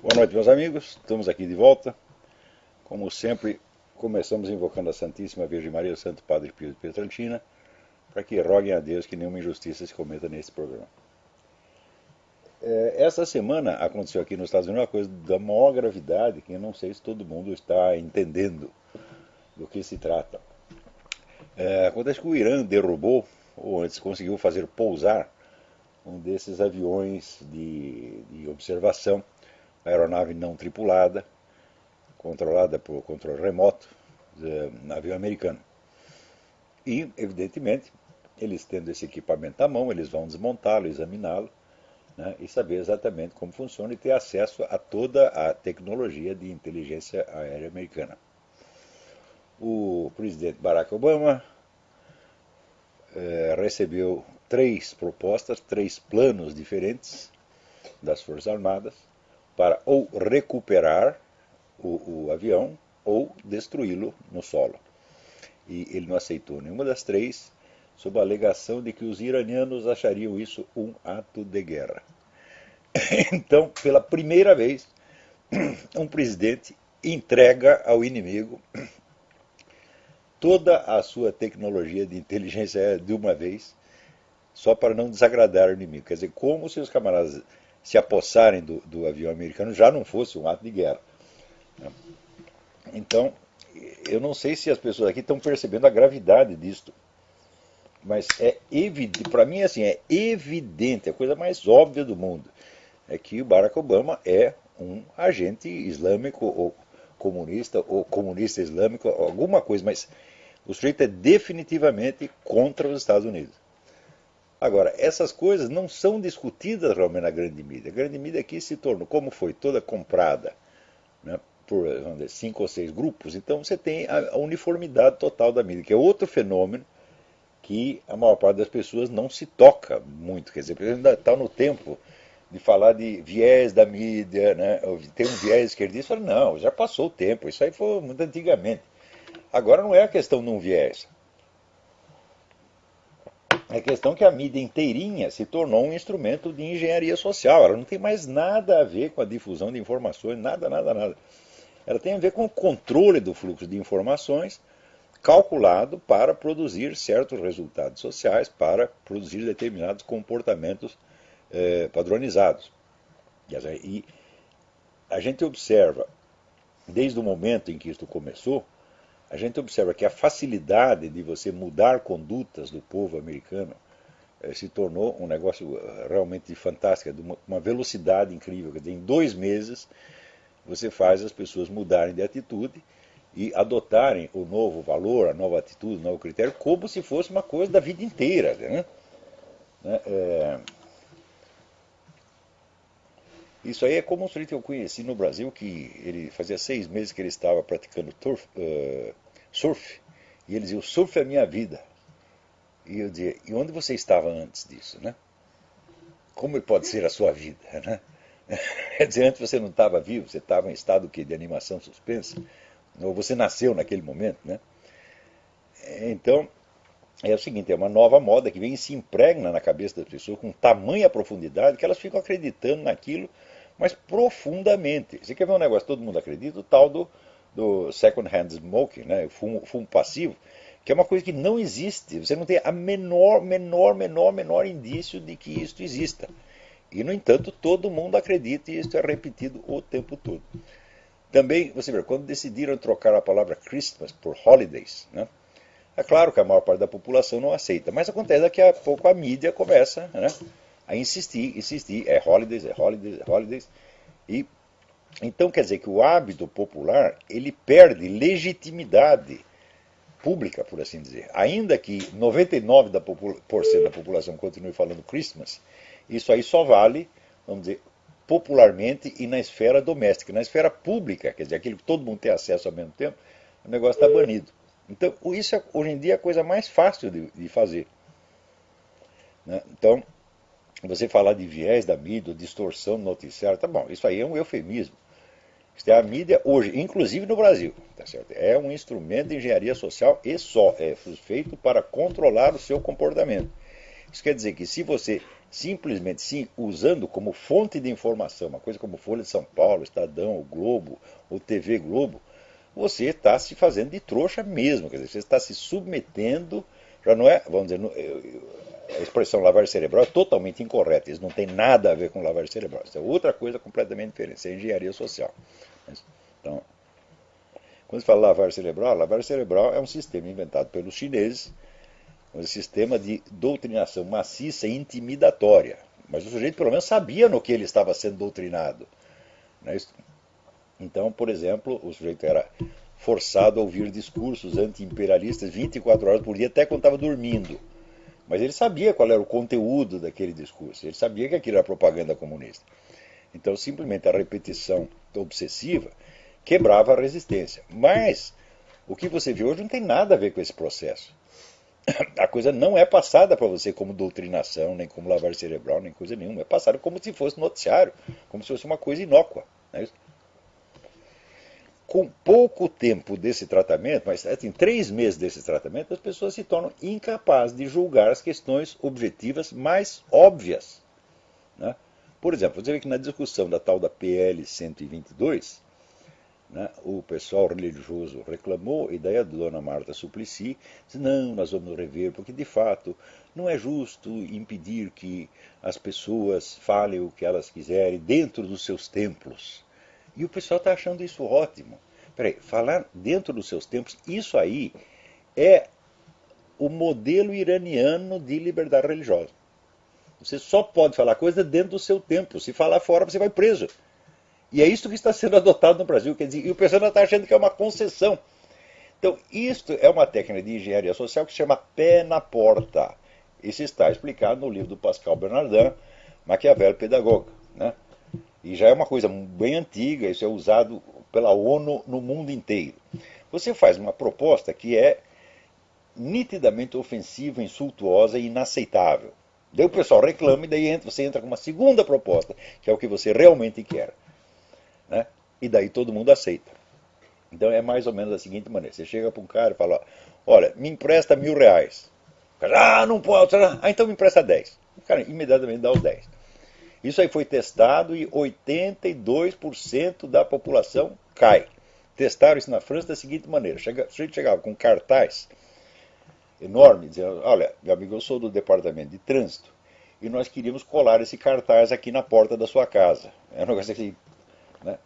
Boa noite, meus amigos. Estamos aqui de volta. Como sempre, começamos invocando a Santíssima Virgem Maria, o Santo Padre Pio de Pietrelcina, para que roguem a Deus que nenhuma injustiça se cometa nesse programa. Essa semana aconteceu aqui nos Estados Unidos uma coisa da maior gravidade, que eu não sei se todo mundo está entendendo do que se trata. Acontece que o Irã derrubou, ou antes conseguiu fazer pousar, um desses aviões de observação, aeronave não tripulada, controlada por controle remoto, navio americano. E, evidentemente, eles tendo esse equipamento à mão, eles vão desmontá-lo, examiná-lo, né, e saber exatamente como funciona e ter acesso a toda a tecnologia de inteligência aérea americana. O presidente Barack Obama recebeu 3 propostas, 3 planos diferentes das Forças Armadas para ou recuperar o avião ou destruí-lo no solo. E ele não aceitou nenhuma das 3, sob a alegação de que os iranianos achariam isso um ato de guerra. Então, pela primeira vez, um presidente entrega ao inimigo toda a sua tecnologia de inteligência aérea de uma vez, só para não desagradar o inimigo. Quer dizer, como se os camaradas se apossarem do avião americano já não fosse um ato de guerra. Então, eu não sei se as pessoas aqui estão percebendo a gravidade disto, mas é evidente, para mim assim, é evidente, a coisa mais óbvia do mundo, é que o Barack Obama é um agente islâmico ou comunista islâmico, alguma coisa, mas o sujeito é definitivamente contra os Estados Unidos. Agora, essas coisas não são discutidas realmente na grande mídia. A grande mídia aqui se tornou, como foi toda comprada, né, por 5 ou 6 grupos, então você tem a uniformidade total da mídia, que é outro fenômeno que a maior parte das pessoas não se toca muito. Quer dizer, ainda está no tempo de falar de viés da mídia, né, tem um viés esquerdista, não, já passou o tempo, isso aí foi muito antigamente. Agora não é a questão de um viés. É questão que a mídia inteirinha se tornou um instrumento de engenharia social. Ela não tem mais nada a ver com a difusão de informações, nada, nada, nada. Ela tem a ver com o controle do fluxo de informações calculado para produzir certos resultados sociais, para produzir determinados comportamentos padronizados. E a gente observa, desde o momento em que isso começou, a gente observa que a facilidade de você mudar condutas do povo americano se tornou um negócio realmente fantástico, de uma velocidade incrível. Quer dizer, em 2 meses você faz as pessoas mudarem de atitude e adotarem o novo valor, a nova atitude, o novo critério, como se fosse uma coisa da vida inteira. Né? Isso aí é como um sujeito que eu conheci no Brasil, que ele fazia 6 meses que ele estava praticando surf, e ele dizia, o surf é a minha vida. E eu dizia, e onde você estava antes disso, né? Como ele pode ser a sua vida, né? Quer dizer, antes você não estava vivo, você estava em estado de animação suspensa, ou você nasceu naquele momento, né? Então, é o seguinte, é uma nova moda que vem e se impregna na cabeça das pessoas com tamanha profundidade que elas ficam acreditando naquilo, mas profundamente. Você quer ver um negócio que todo mundo acredita? O tal do second-hand smoking, né? Fumo passivo, que é uma coisa que não existe. Você não tem a menor indício de que isto exista. E, no entanto, todo mundo acredita e isso é repetido o tempo todo. Também, você vê, quando decidiram trocar a palavra Christmas por holidays, né? É claro que a maior parte da população não aceita, mas acontece daqui a pouco a mídia começa, né, a insistir, é holidays, é holidays, é holidays. E então quer dizer que o hábito popular ele perde legitimidade pública, por assim dizer. Ainda que 99% da população continue falando Christmas, isso aí só vale, vamos dizer, popularmente e na esfera doméstica. Na esfera pública, quer dizer, aquilo que todo mundo tem acesso ao mesmo tempo, o negócio está banido. Então, isso é, hoje em dia é a coisa mais fácil de fazer. Né? Então, você falar de viés da mídia, distorção do noticiário, tá bom, isso aí é um eufemismo. Isso é a mídia hoje, inclusive no Brasil, tá certo? É um instrumento de engenharia social e só é feito para controlar o seu comportamento. Isso quer dizer que se você simplesmente sim, usando como fonte de informação, uma coisa como Folha de São Paulo, Estadão, o Globo, ou TV Globo, você está se fazendo de trouxa mesmo, quer dizer, você está se submetendo, já não é, vamos dizer, a expressão lavagem cerebral é totalmente incorreta, isso não tem nada a ver com lavagem cerebral, isso é outra coisa completamente diferente, isso é engenharia social. Então, quando se fala lavagem cerebral é um sistema inventado pelos chineses, um sistema de doutrinação maciça e intimidatória. Mas o sujeito pelo menos sabia no que ele estava sendo doutrinado. Não é isso? Então, por exemplo, o sujeito era forçado a ouvir discursos anti-imperialistas 24 horas por dia, até quando estava dormindo. Mas ele sabia qual era o conteúdo daquele discurso, ele sabia que aquilo era propaganda comunista. Então, simplesmente a repetição obsessiva quebrava a resistência. Mas o que você vê hoje não tem nada a ver com esse processo. A coisa não é passada para você como doutrinação, nem como lavagem cerebral, nem coisa nenhuma. É passada como se fosse noticiário, como se fosse uma coisa inócua. Não é isso? Com pouco tempo desse tratamento, mas assim, 3 meses desse tratamento, as pessoas se tornam incapazes de julgar as questões objetivas mais óbvias. Né? Por exemplo, você vê que na discussão da tal da PL 122, né, o pessoal religioso reclamou, e daí a dona Marta Suplicy disse, não, nós vamos rever, porque de fato não é justo impedir que as pessoas falem o que elas quiserem dentro dos seus templos. E o pessoal está achando isso ótimo. Peraí, falar dentro dos seus templos, isso aí é o modelo iraniano de liberdade religiosa. Você só pode falar coisa dentro do seu templo. Se falar fora, você vai preso. E é isso que está sendo adotado no Brasil. Quer dizer, e o pessoal ainda está achando que é uma concessão. Então, isto é uma técnica de engenharia social que se chama pé na porta. Isso está explicado no livro do Pascal Bernardin, Maquiavel Pedagoga. Né? E já é uma coisa bem antiga, isso é usado pela ONU no mundo inteiro. Você faz uma proposta que é nitidamente ofensiva, insultuosa e inaceitável. Daí o pessoal reclama e daí você entra com uma segunda proposta, que é o que você realmente quer. Né? E daí todo mundo aceita. Então é mais ou menos da seguinte maneira. Você chega para um cara e fala, olha, me empresta R$1.000. O cara, não pode. Então me empresta 10. O cara imediatamente dá os 10. Isso aí foi testado e 82% da população cai. Testaram isso na França da seguinte maneira. O sujeito chegava com um cartaz enorme, dizendo, olha, meu amigo, eu sou do departamento de trânsito e nós queríamos colar esse cartaz aqui na porta da sua casa. É um negócio que, né,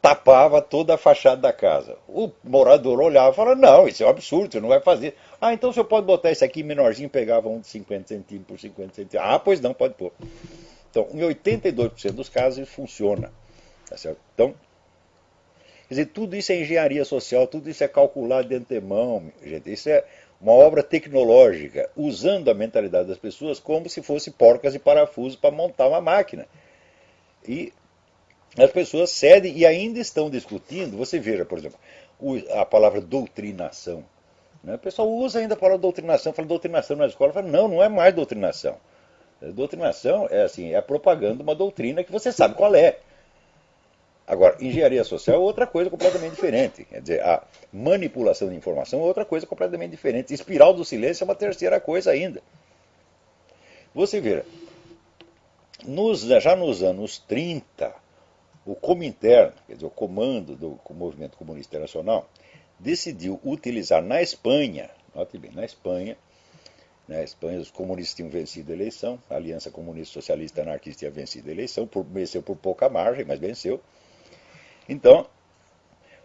tapava toda a fachada da casa. O morador olhava e falava, não, isso é um absurdo, você não vai fazer. Ah, então o senhor pode botar isso aqui menorzinho, pegava um de 50 centímetros por 50 centímetros. Ah, pois não, pode pôr. Então, em 82% dos casos, isso funciona. Tá certo? Então, quer dizer, tudo isso é engenharia social, tudo isso é calculado de antemão, gente. Isso é uma obra tecnológica, usando a mentalidade das pessoas como se fosse porcas e parafusos para montar uma máquina. E as pessoas cedem e ainda estão discutindo. Você veja, por exemplo, a palavra doutrinação. Né? O pessoal usa ainda a palavra doutrinação, fala doutrinação na escola, fala, não, não é mais doutrinação. Doutrinação é assim, é a propaganda de uma doutrina que você sabe qual é. Agora, engenharia social é outra coisa completamente diferente. Quer dizer, a manipulação de informação é outra coisa completamente diferente. Espiral do silêncio é uma terceira coisa ainda. Você vê, já nos anos 30, o Comintern, quer dizer, o comando do Movimento Comunista Internacional, decidiu utilizar na Espanha, note bem, na Espanha, os comunistas tinham vencido a eleição, a Aliança Comunista Socialista Anarquista tinha vencido a eleição, venceu por pouca margem, mas venceu. Então,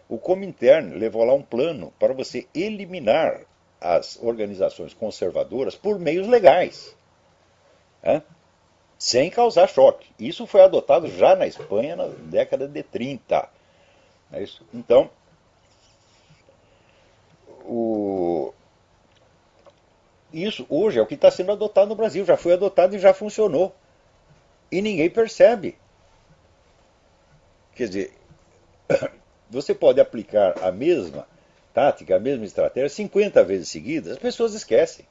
o Comintern levou lá um plano para você eliminar as organizações conservadoras por meios legais, né? Sem causar choque. Isso foi adotado já na Espanha na década de 30. É isso? Então, isso hoje é o que está sendo adotado no Brasil. Já foi adotado e já funcionou. E ninguém percebe. Quer dizer, você pode aplicar a mesma tática, a mesma estratégia 50 vezes seguidas, as pessoas esquecem.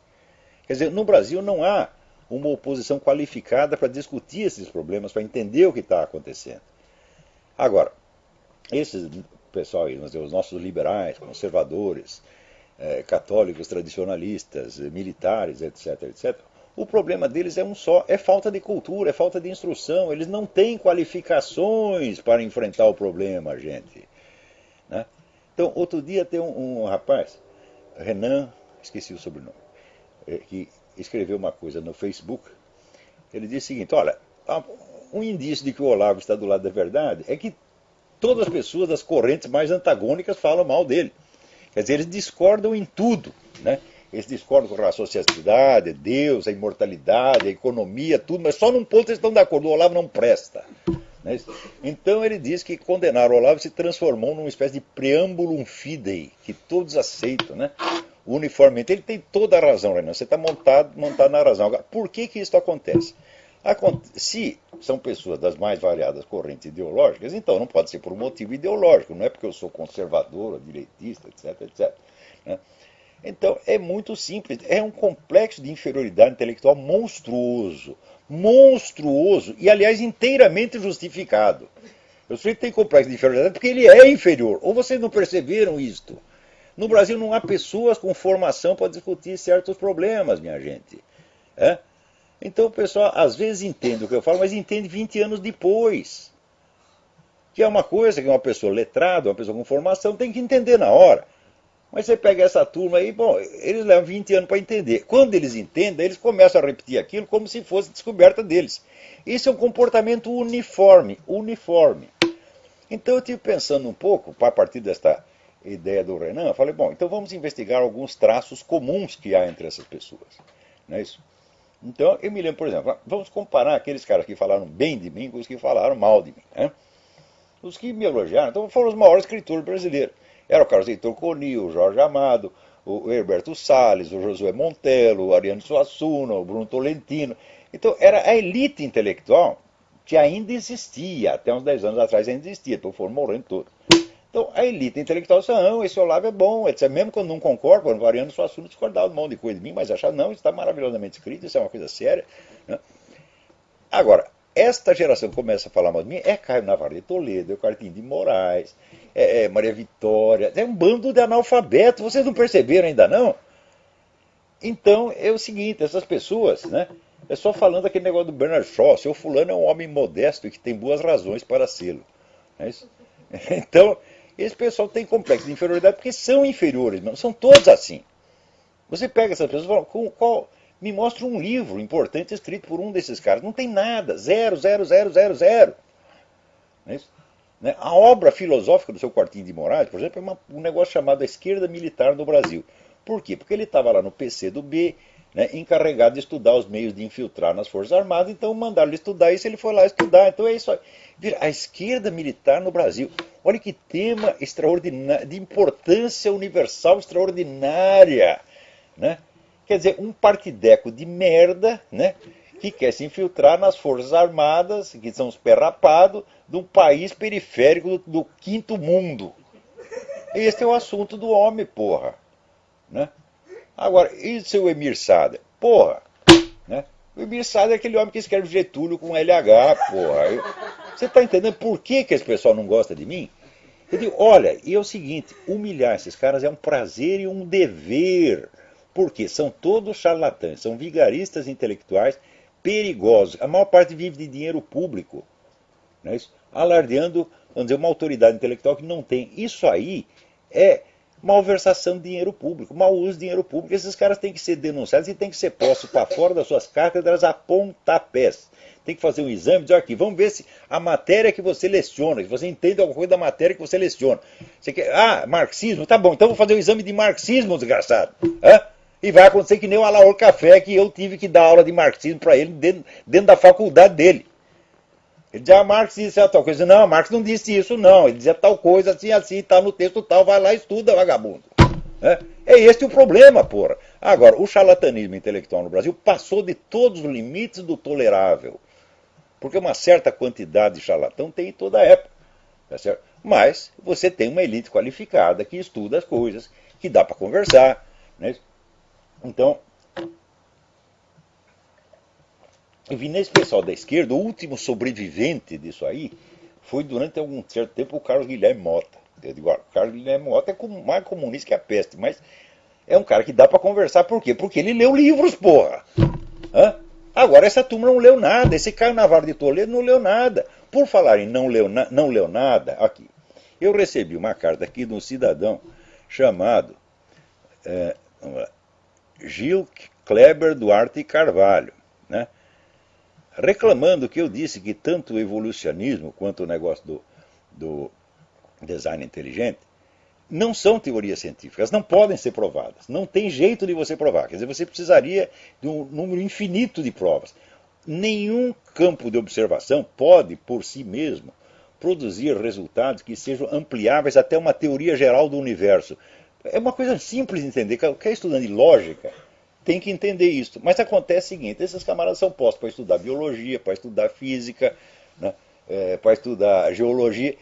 Quer dizer, no Brasil não há uma oposição qualificada para discutir esses problemas, para entender o que está acontecendo. Agora, esses pessoal aí, os nossos liberais, conservadores, católicos tradicionalistas, militares, etc., etc., O problema deles é um só, é falta de cultura, é falta de instrução. Eles não têm qualificações para enfrentar o problema, gente. Né? Então, outro dia tem um rapaz, Renan, esqueci o sobrenome, que escreveu uma coisa no Facebook. Ele disse o seguinte: olha, um indício de que o Olavo está do lado da verdade é que todas as pessoas das correntes mais antagônicas falam mal dele. Quer dizer, eles discordam em tudo, né? Eles discordam com relação à sociedade, Deus, a imortalidade, a economia, tudo, mas só num ponto eles estão de acordo: o Olavo não presta. Né? Então ele diz que condenar o Olavo se transformou numa espécie de preambulum fidei, que todos aceitam, né? Uniformemente. Ele tem toda a razão, Renan, você está montado na razão. Agora, por que isso acontece? Se são pessoas das mais variadas correntes ideológicas, então não pode ser por um motivo ideológico, não é porque eu sou conservador ou direitista, etc, etc. Né? Então é muito simples, é um complexo de inferioridade intelectual monstruoso, monstruoso e, aliás, inteiramente justificado. O sujeito tem complexo de inferioridade porque ele é inferior, ou vocês não perceberam isto? No Brasil não há pessoas com formação para discutir certos problemas, minha gente. É? Então o pessoal às vezes entende o que eu falo, mas entende 20 anos depois. Que é uma coisa que uma pessoa letrada, uma pessoa com formação tem que entender na hora. Mas você pega essa turma aí, bom, eles levam 20 anos para entender. Quando eles entendem, eles começam a repetir aquilo como se fosse descoberta deles. Isso é um comportamento uniforme. Então eu estive pensando um pouco, a partir desta ideia do Renan, eu falei, bom, então vamos investigar alguns traços comuns que há entre essas pessoas. Não é isso? Então, eu me lembro, por exemplo, vamos comparar aqueles caras que falaram bem de mim com os que falaram mal de mim. Né? Os que me elogiaram, então foram os maiores escritores brasileiros. Era o Carlos Heitor Coni, o Jorge Amado, o Herberto Salles, o Josué Montelo, o Ariano Suassuna, o Bruno Tolentino. Então, era a elite intelectual que ainda existia, até uns 10 anos atrás ainda existia, então foram morrendo todos. Então, a elite intelectual disse: não, esse Olavo é bom, etc. Mesmo quando não concorda, quando o Ariano Suassuna discordava de um monte de coisa de mim, mas achava, não, isso está maravilhosamente escrito, isso é uma coisa séria. Né? Agora, esta geração que começa a falar mal de mim é Caio Navarro de Toledo, é o Cartinho de Moraes, é Maria Vitória, é um bando de analfabetos, vocês não perceberam ainda não? Então, é o seguinte, essas pessoas, né, é só falando aquele negócio do Bernard Shaw, seu fulano é um homem modesto e que tem boas razões para sê-lo. É isso? Então, esse pessoal tem complexo de inferioridade porque são inferiores, não são todos assim. Você pega essas pessoas e fala, me mostra um livro importante escrito por um desses caras. Não tem nada, zero, zero, zero, zero, zero. Não é isso? Né? A obra filosófica do seu Quartinho de Moraes, por exemplo, é um negócio chamado A Esquerda Militar no Brasil. Por quê? Porque ele estava lá no PC do B, né, encarregado de estudar os meios de infiltrar nas Forças Armadas, então mandaram ele estudar isso, ele foi lá estudar. Então é isso aí. A esquerda militar no Brasil. Olha que tema extraordinário, de importância universal extraordinária. Né? Quer dizer, um partideco de merda, né, que quer se infiltrar nas Forças Armadas, que são os perrapados, de um país periférico do quinto mundo. Esse é o assunto do homem, porra. Né? Agora, e o seu Emir Sader? Porra! Né? O Emir Sader é aquele homem que escreve Getúlio com LH, porra. Você está entendendo por que esse pessoal não gosta de mim? Eu digo, olha, e é o seguinte, humilhar esses caras é um prazer e um dever. Porque são todos charlatães, são vigaristas intelectuais perigosos. A maior parte vive de dinheiro público, né? Alardeando, vamos dizer, uma autoridade intelectual que não tem. Isso aí é malversação de dinheiro público, mau uso de dinheiro público. Esses caras têm que ser denunciados e têm que ser postos para fora das suas cátedras a pontapés. Tem que fazer um exame, dizer aqui, vamos ver se a matéria que você leciona, se você entende alguma coisa da matéria que você leciona. Você quer, marxismo, tá bom, então vou fazer o exame de marxismo, desgraçado. E vai acontecer que nem o Alaor Café, que eu tive que dar aula de marxismo para ele dentro da faculdade dele. Ele dizia, Marx disse tal coisa. Não, Marx não disse isso, não. Ele dizia tal coisa, assim, assim, tá no texto tal, vai lá e estuda, vagabundo. É esse o problema, porra. Agora, o charlatanismo intelectual no Brasil passou de todos os limites do tolerável. Porque uma certa quantidade de charlatão tem em toda a época. Tá certo? Mas você tem uma elite qualificada que estuda as coisas, que dá para conversar. Né? Então, eu vi nesse pessoal da esquerda, o último sobrevivente disso aí foi durante algum certo tempo o Carlos Guilherme Mota. Eu digo, o Carlos Guilherme Mota é mais comunista que a peste, mas é um cara que dá para conversar. Por quê? Porque ele leu livros, porra. Hã? Agora, essa turma não leu nada. Esse Caio Navarro de Toledo não leu nada. Por falar em não leu nada, aqui. Eu recebi uma carta aqui de um cidadão chamado vamos lá, Gil Kleber Duarte Carvalho, né? Reclamando que eu disse que tanto o evolucionismo quanto o negócio do design inteligente não são teorias científicas, não podem ser provadas. Não tem jeito de você provar. Quer dizer, você precisaria de um número infinito de provas. Nenhum campo de observação pode, por si mesmo, produzir resultados que sejam ampliáveis até uma teoria geral do universo. É uma coisa simples de entender. Qualquer estudante de lógica tem que entender isso. Mas acontece o seguinte, esses camaradas são postos para estudar biologia, para estudar física, né, para estudar geologia,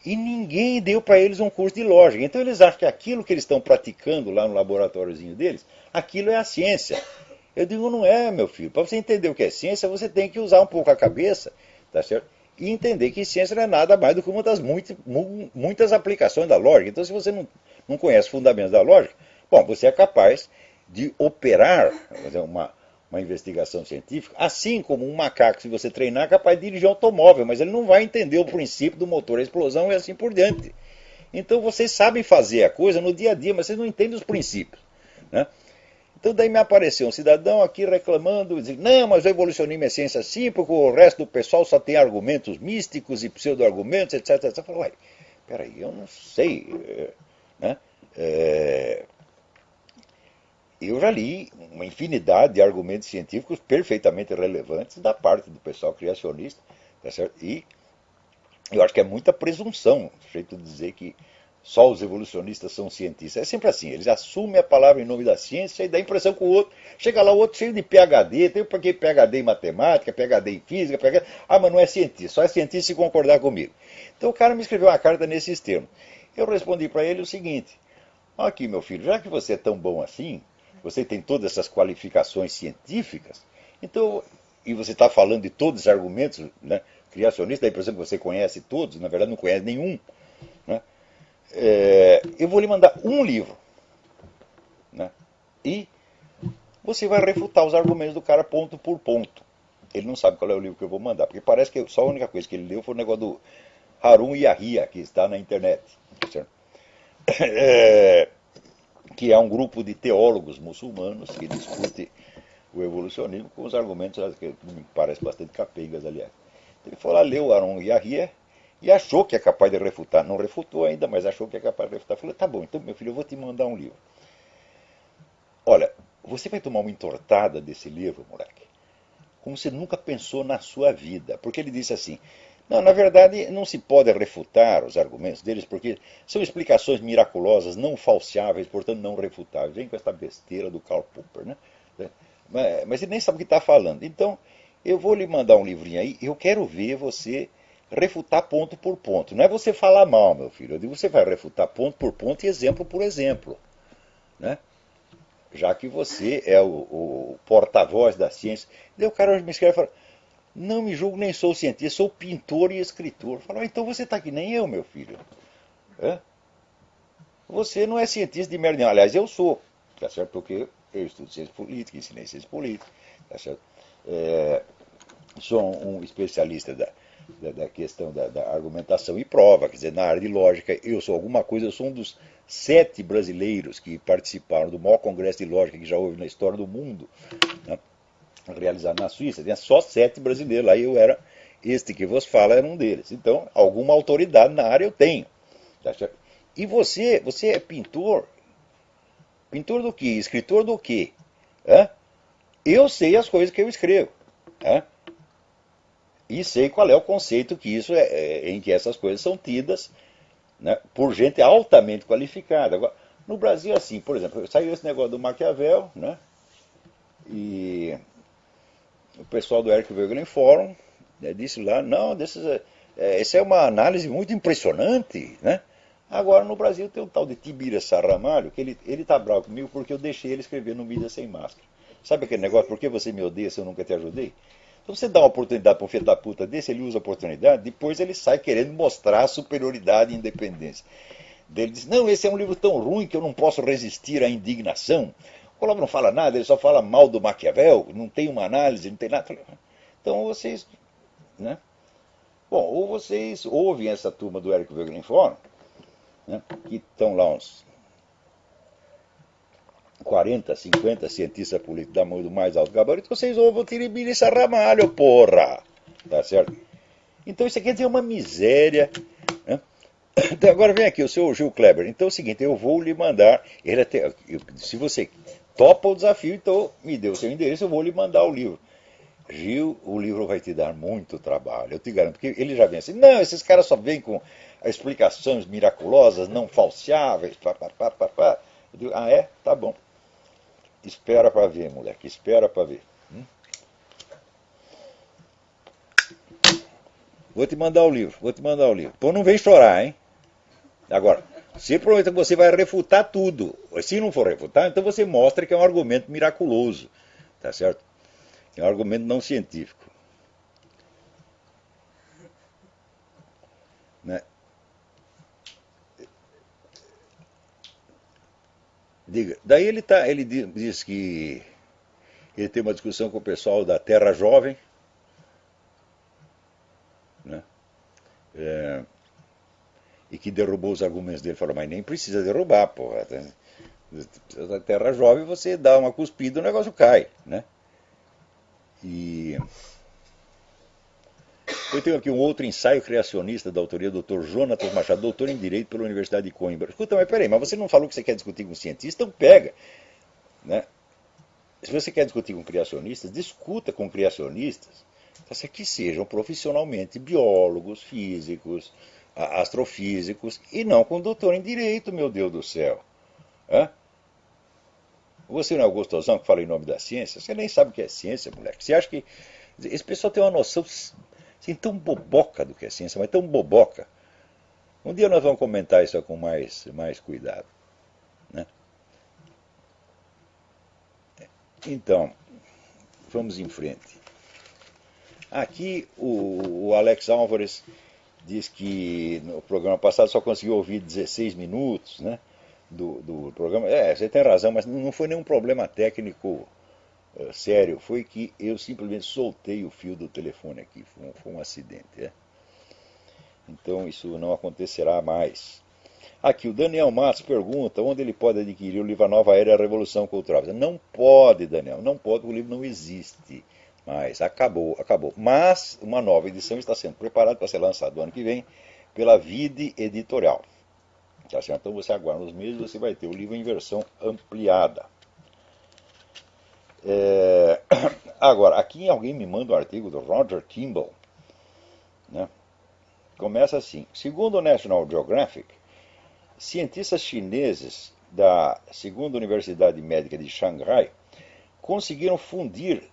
e ninguém deu para eles um curso de lógica. Então eles acham que aquilo que eles estão praticando lá no laboratóriozinho deles, aquilo é a ciência. Eu digo, não é, meu filho. Para você entender o que é ciência, você tem que usar um pouco a cabeça, tá certo? E entender que ciência não é nada mais do que uma das muitas aplicações da lógica. Então, se você não conhece fundamentos da lógica, bom, você é capaz de operar uma investigação científica, assim como um macaco, se você treinar, é capaz de dirigir um automóvel, mas ele não vai entender o princípio do motor, a explosão e assim por diante. Então vocês sabem fazer a coisa no dia a dia, mas vocês não entendem os princípios, né? Então daí me apareceu um cidadão aqui reclamando, dizendo, não, mas o evolucionismo é ciência sim, porque o resto do pessoal só tem argumentos místicos e pseudo-argumentos, etc, etc. Eu falei, uai, peraí, eu não sei, né? Eu já li uma infinidade de argumentos científicos perfeitamente relevantes da parte do pessoal criacionista, tá certo? E eu acho que é muita presunção o jeito de dizer que só os evolucionistas são cientistas. É sempre assim, eles assumem a palavra em nome da ciência e dá a impressão que o outro, chega lá o outro cheio de PhD, tem porque PhD em matemática, PhD em física, PhD, mas não é cientista, só é cientista se concordar comigo. Então o cara me escreveu uma carta nesses termos. Eu respondi para ele o seguinte, aqui meu filho, já que você é tão bom assim, você tem todas essas qualificações científicas, então, e você está falando de todos os argumentos, né, criacionistas, dá a impressão que você conhece todos, na verdade não conhece nenhum, né? Eu vou lhe mandar um livro, né, e você vai refutar os argumentos do cara ponto por ponto. Ele não sabe qual é o livro que eu vou mandar, porque parece que só a única coisa que ele leu foi o negócio do Harun Yahya, que está na internet, certo? Que é um grupo de teólogos muçulmanos que discute o evolucionismo com os argumentos que me parecem bastante capengas, aliás. Ele foi lá, leu Harun Yahya e achou que é capaz de refutar. Não refutou ainda, mas achou que é capaz de refutar. Falou, tá bom, então, meu filho, eu vou te mandar um livro. Olha, você vai tomar uma entortada desse livro, moleque, como você nunca pensou na sua vida. Porque ele disse assim, não, na verdade, não se pode refutar os argumentos deles, porque são explicações miraculosas, não falseáveis, portanto não refutáveis. Vem com essa besteira do Karl Popper, né? Mas ele nem sabe o que está falando. Então, eu vou lhe mandar um livrinho aí, eu quero ver você refutar ponto por ponto. Não é você falar mal, meu filho. Eu digo, você vai refutar ponto por ponto e exemplo por exemplo, né? Já que você é o porta-voz da ciência. Daí o cara me escreve e fala, não me julgo, nem sou cientista, sou pintor e escritor. Fala, então você está que nem eu, meu filho. Você não é cientista de merda nenhuma. Aliás, eu sou, tá certo? Porque eu estudo ciência política, ensinei ciência política, tá certo? Sou um especialista da questão da argumentação e prova, quer dizer, na área de lógica, eu sou alguma coisa, eu sou um dos 7 brasileiros que participaram do maior congresso de lógica que já houve na história do mundo, né? Realizado na Suíça, tinha só 7 brasileiros, lá eu era, este que vos fala era um deles. Então, alguma autoridade na área eu tenho. Tá certo? E você é pintor? Pintor do quê? Escritor do quê? Eu sei as coisas que eu escrevo. E sei qual é o conceito que isso em que essas coisas são tidas, né, por gente altamente qualificada. Agora, no Brasil, assim, por exemplo, saiu esse negócio do Maquiavel, né, e o pessoal do Eric Voegelin Forum, né, disse lá, não, essa é uma análise muito impressionante, né? Agora no Brasil tem um tal de Tibira Sarramalho, que ele está bravo comigo porque eu deixei ele escrever no Mídia Sem Máscara. Sabe aquele negócio, por que você me odeia se eu nunca te ajudei? Então você dá uma oportunidade para um filho da puta desse, ele usa a oportunidade, depois ele sai querendo mostrar a superioridade e independência. Ele diz, não, esse é um livro tão ruim que eu não posso resistir à indignação. O Olavo não fala nada, ele só fala mal do Maquiavel, não tem uma análise, não tem nada. Então vocês, né? Bom, ou vocês ouvem essa turma do Eric Voegelin Forum, né, que estão lá uns 40, 50 cientistas políticos da mão do mais alto gabarito, vocês ouvem o Tiribiriça Ramalho, porra! Tá certo? Então isso aqui é dizer uma miséria. Né? Então, agora vem aqui, o seu Gil Kleber. Então é o seguinte, eu vou lhe mandar. Se você topa o desafio, então me dê o seu endereço, eu vou lhe mandar o livro. Gil, o livro vai te dar muito trabalho, eu te garanto, porque ele já vem assim, não, esses caras só vêm com explicações miraculosas, não falseáveis, pá. Eu digo, ah é? Tá bom. Espera pra ver, moleque, espera pra ver. Vou te mandar o livro, vou te mandar o livro. Pô, não vem chorar, hein? Agora, se promete que você vai refutar tudo. Se não for refutar, então você mostra que é um argumento miraculoso, tá certo? É um argumento não científico. Né? Diga. Daí ele diz que ele tem uma discussão com o pessoal da Terra Jovem, né? E que derrubou os argumentos dele. Falou, mas nem precisa derrubar, porra. Da Terra Jovem você dá uma cuspida e o negócio cai, né? E eu tenho aqui um outro ensaio criacionista da autoria do Dr. Jonatas Machado, doutor em Direito pela Universidade de Coimbra. Escuta, mas peraí, mas você não falou que você quer discutir com cientista? Então pega, né? Se você quer discutir com criacionistas, discuta com criacionistas que sejam profissionalmente biólogos, físicos, astrofísicos, e não com doutor em Direito, meu Deus do céu. Hã? Você não é o gostosão que fala em nome da ciência? Você nem sabe o que é ciência, moleque. Você acha que esse pessoal tem uma noção assim, tão boboca do que é ciência, mas tão boboca. Um dia nós vamos comentar isso com mais cuidado. Né? Então, vamos em frente. Aqui o Alex Álvares diz que no programa passado só conseguiu ouvir 16 minutos, né, do programa. Você tem razão, mas não foi nenhum problema técnico sério. Foi que eu simplesmente soltei o fio do telefone aqui. Foi um acidente. Então isso não acontecerá mais. Aqui o Daniel Matos pergunta onde ele pode adquirir o livro A Nova Era e a Revolução Cultural. Não pode, Daniel, não pode, porque o livro não existe. Mas acabou. Mas uma nova edição está sendo preparada para ser lançada no ano que vem pela Vide Editorial. Tá certo? Então você aguarda uns meses, você vai ter o livro em versão ampliada. Agora, aqui alguém me manda um artigo do Roger Kimball. Né? Começa assim. Segundo o National Geographic, cientistas chineses da segunda Universidade Médica de Xangai conseguiram fundir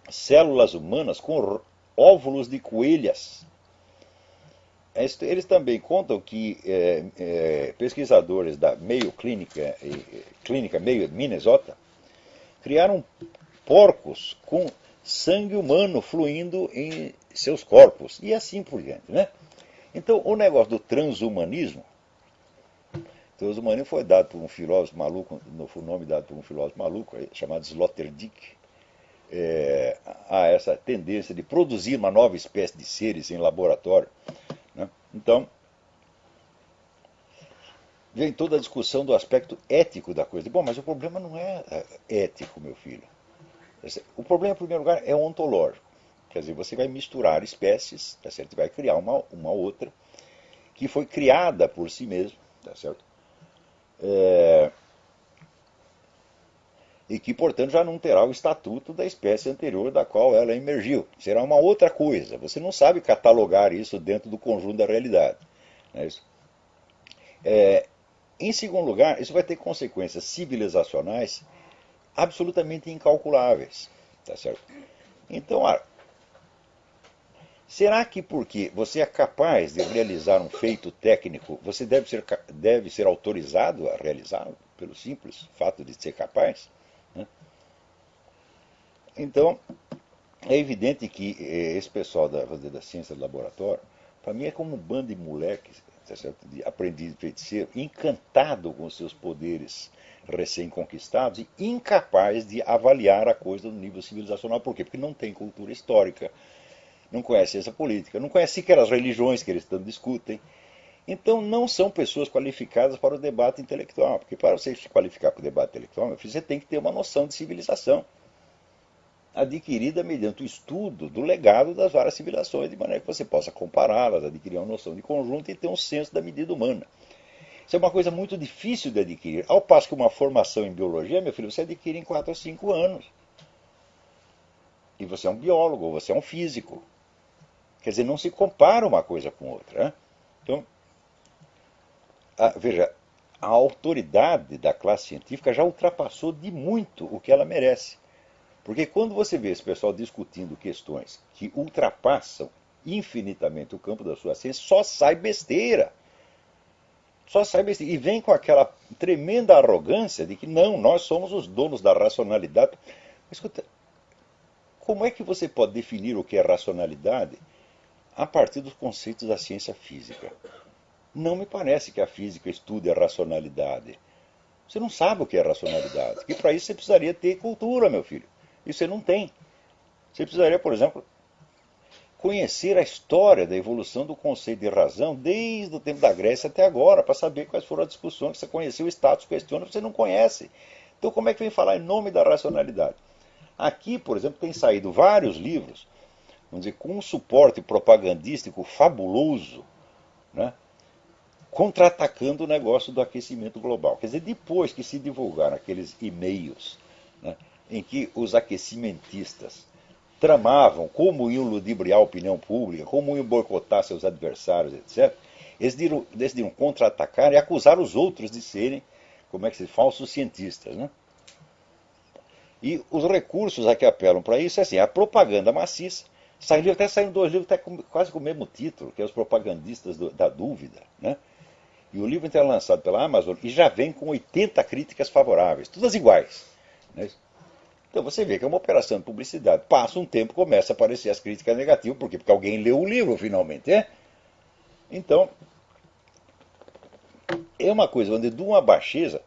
células humanas com óvulos de coelhas. Eles também contam que pesquisadores da Mayo Clínica Mayo de Minnesota criaram porcos com sangue humano fluindo em seus corpos e assim por diante, né? Então o negócio do transhumanismo foi dado por um filósofo maluco, foi o nome dado por um filósofo maluco chamado Sloterdijk, a essa tendência de produzir uma nova espécie de seres em laboratório. Né? Então, vem toda a discussão do aspecto ético da coisa. Bom, mas o problema não é ético, meu filho. O problema, em primeiro lugar, é ontológico. Quer dizer, você vai misturar espécies, tá certo? Vai criar uma outra que foi criada por si mesma, tá certo? E que, portanto, já não terá o estatuto da espécie anterior da qual ela emergiu. Será uma outra coisa. Você não sabe catalogar isso dentro do conjunto da realidade. Não é isso? Em segundo lugar, isso vai ter consequências civilizacionais absolutamente incalculáveis. Tá certo? Então, será que porque você é capaz de realizar um feito técnico, você deve ser autorizado a realizá-lo, pelo simples fato de ser capaz? Né? Então, é evidente que esse pessoal da ciência do laboratório Para mim é como um bando de moleques, tá certo? De aprendiz de feiticeiro, encantado com os seus poderes recém-conquistados e incapaz de avaliar a coisa no nível civilizacional. Por quê? Porque não tem cultura histórica, não conhece essa política, não conhece sequer as religiões que eles tanto discutem. Então não são pessoas qualificadas para o debate intelectual, porque para você se qualificar para o debate intelectual, meu filho, você tem que ter uma noção de civilização, adquirida mediante o estudo do legado das várias civilizações, de maneira que você possa compará-las, adquirir uma noção de conjunto e ter um senso da medida humana. Isso é uma coisa muito difícil de adquirir, ao passo que uma formação em biologia, meu filho, você adquire em 4 ou 5 anos. E você é um biólogo, você é um físico. Quer dizer, não se compara uma coisa com outra. Né? Então, veja, a autoridade da classe científica já ultrapassou de muito o que ela merece. Porque quando você vê esse pessoal discutindo questões que ultrapassam infinitamente o campo da sua ciência, só sai besteira. Só sai besteira. E vem com aquela tremenda arrogância de que não, nós somos os donos da racionalidade. Mas, escuta, como é que você pode definir o que é racionalidade a partir dos conceitos da ciência física? Não me parece que a física estude a racionalidade. Você não sabe o que é racionalidade. E para isso você precisaria ter cultura, meu filho. Isso você não tem. Você precisaria, por exemplo, conhecer a história da evolução do conceito de razão desde o tempo da Grécia até agora, para saber quais foram as discussões. Você conheceu o status questiona, você não conhece. Então como é que vem falar em nome da racionalidade? Aqui, por exemplo, tem saído vários livros, vamos dizer, com um suporte propagandístico fabuloso, né? Contra-atacando o negócio do aquecimento global. Quer dizer, depois que se divulgaram aqueles e-mails, né, em que os aquecimentistas tramavam como iam ludibriar a opinião pública, como iam boicotar seus adversários, etc., eles decidiram contra-atacar e acusar os outros de serem, como é que se diz, falsos cientistas. Né? E os recursos a que apelam para isso é assim, a propaganda maciça. Até saíram 2 livros quase com o mesmo título, que é Os Propagandistas da Dúvida, né? E o livro então é lançado pela Amazon e já vem com 80 críticas favoráveis, todas iguais. Né? Então você vê que é uma operação de publicidade. Passa um tempo, começa a aparecer as críticas negativas. Por quê? Porque alguém leu o livro finalmente. Então, é uma coisa onde de uma baixeza,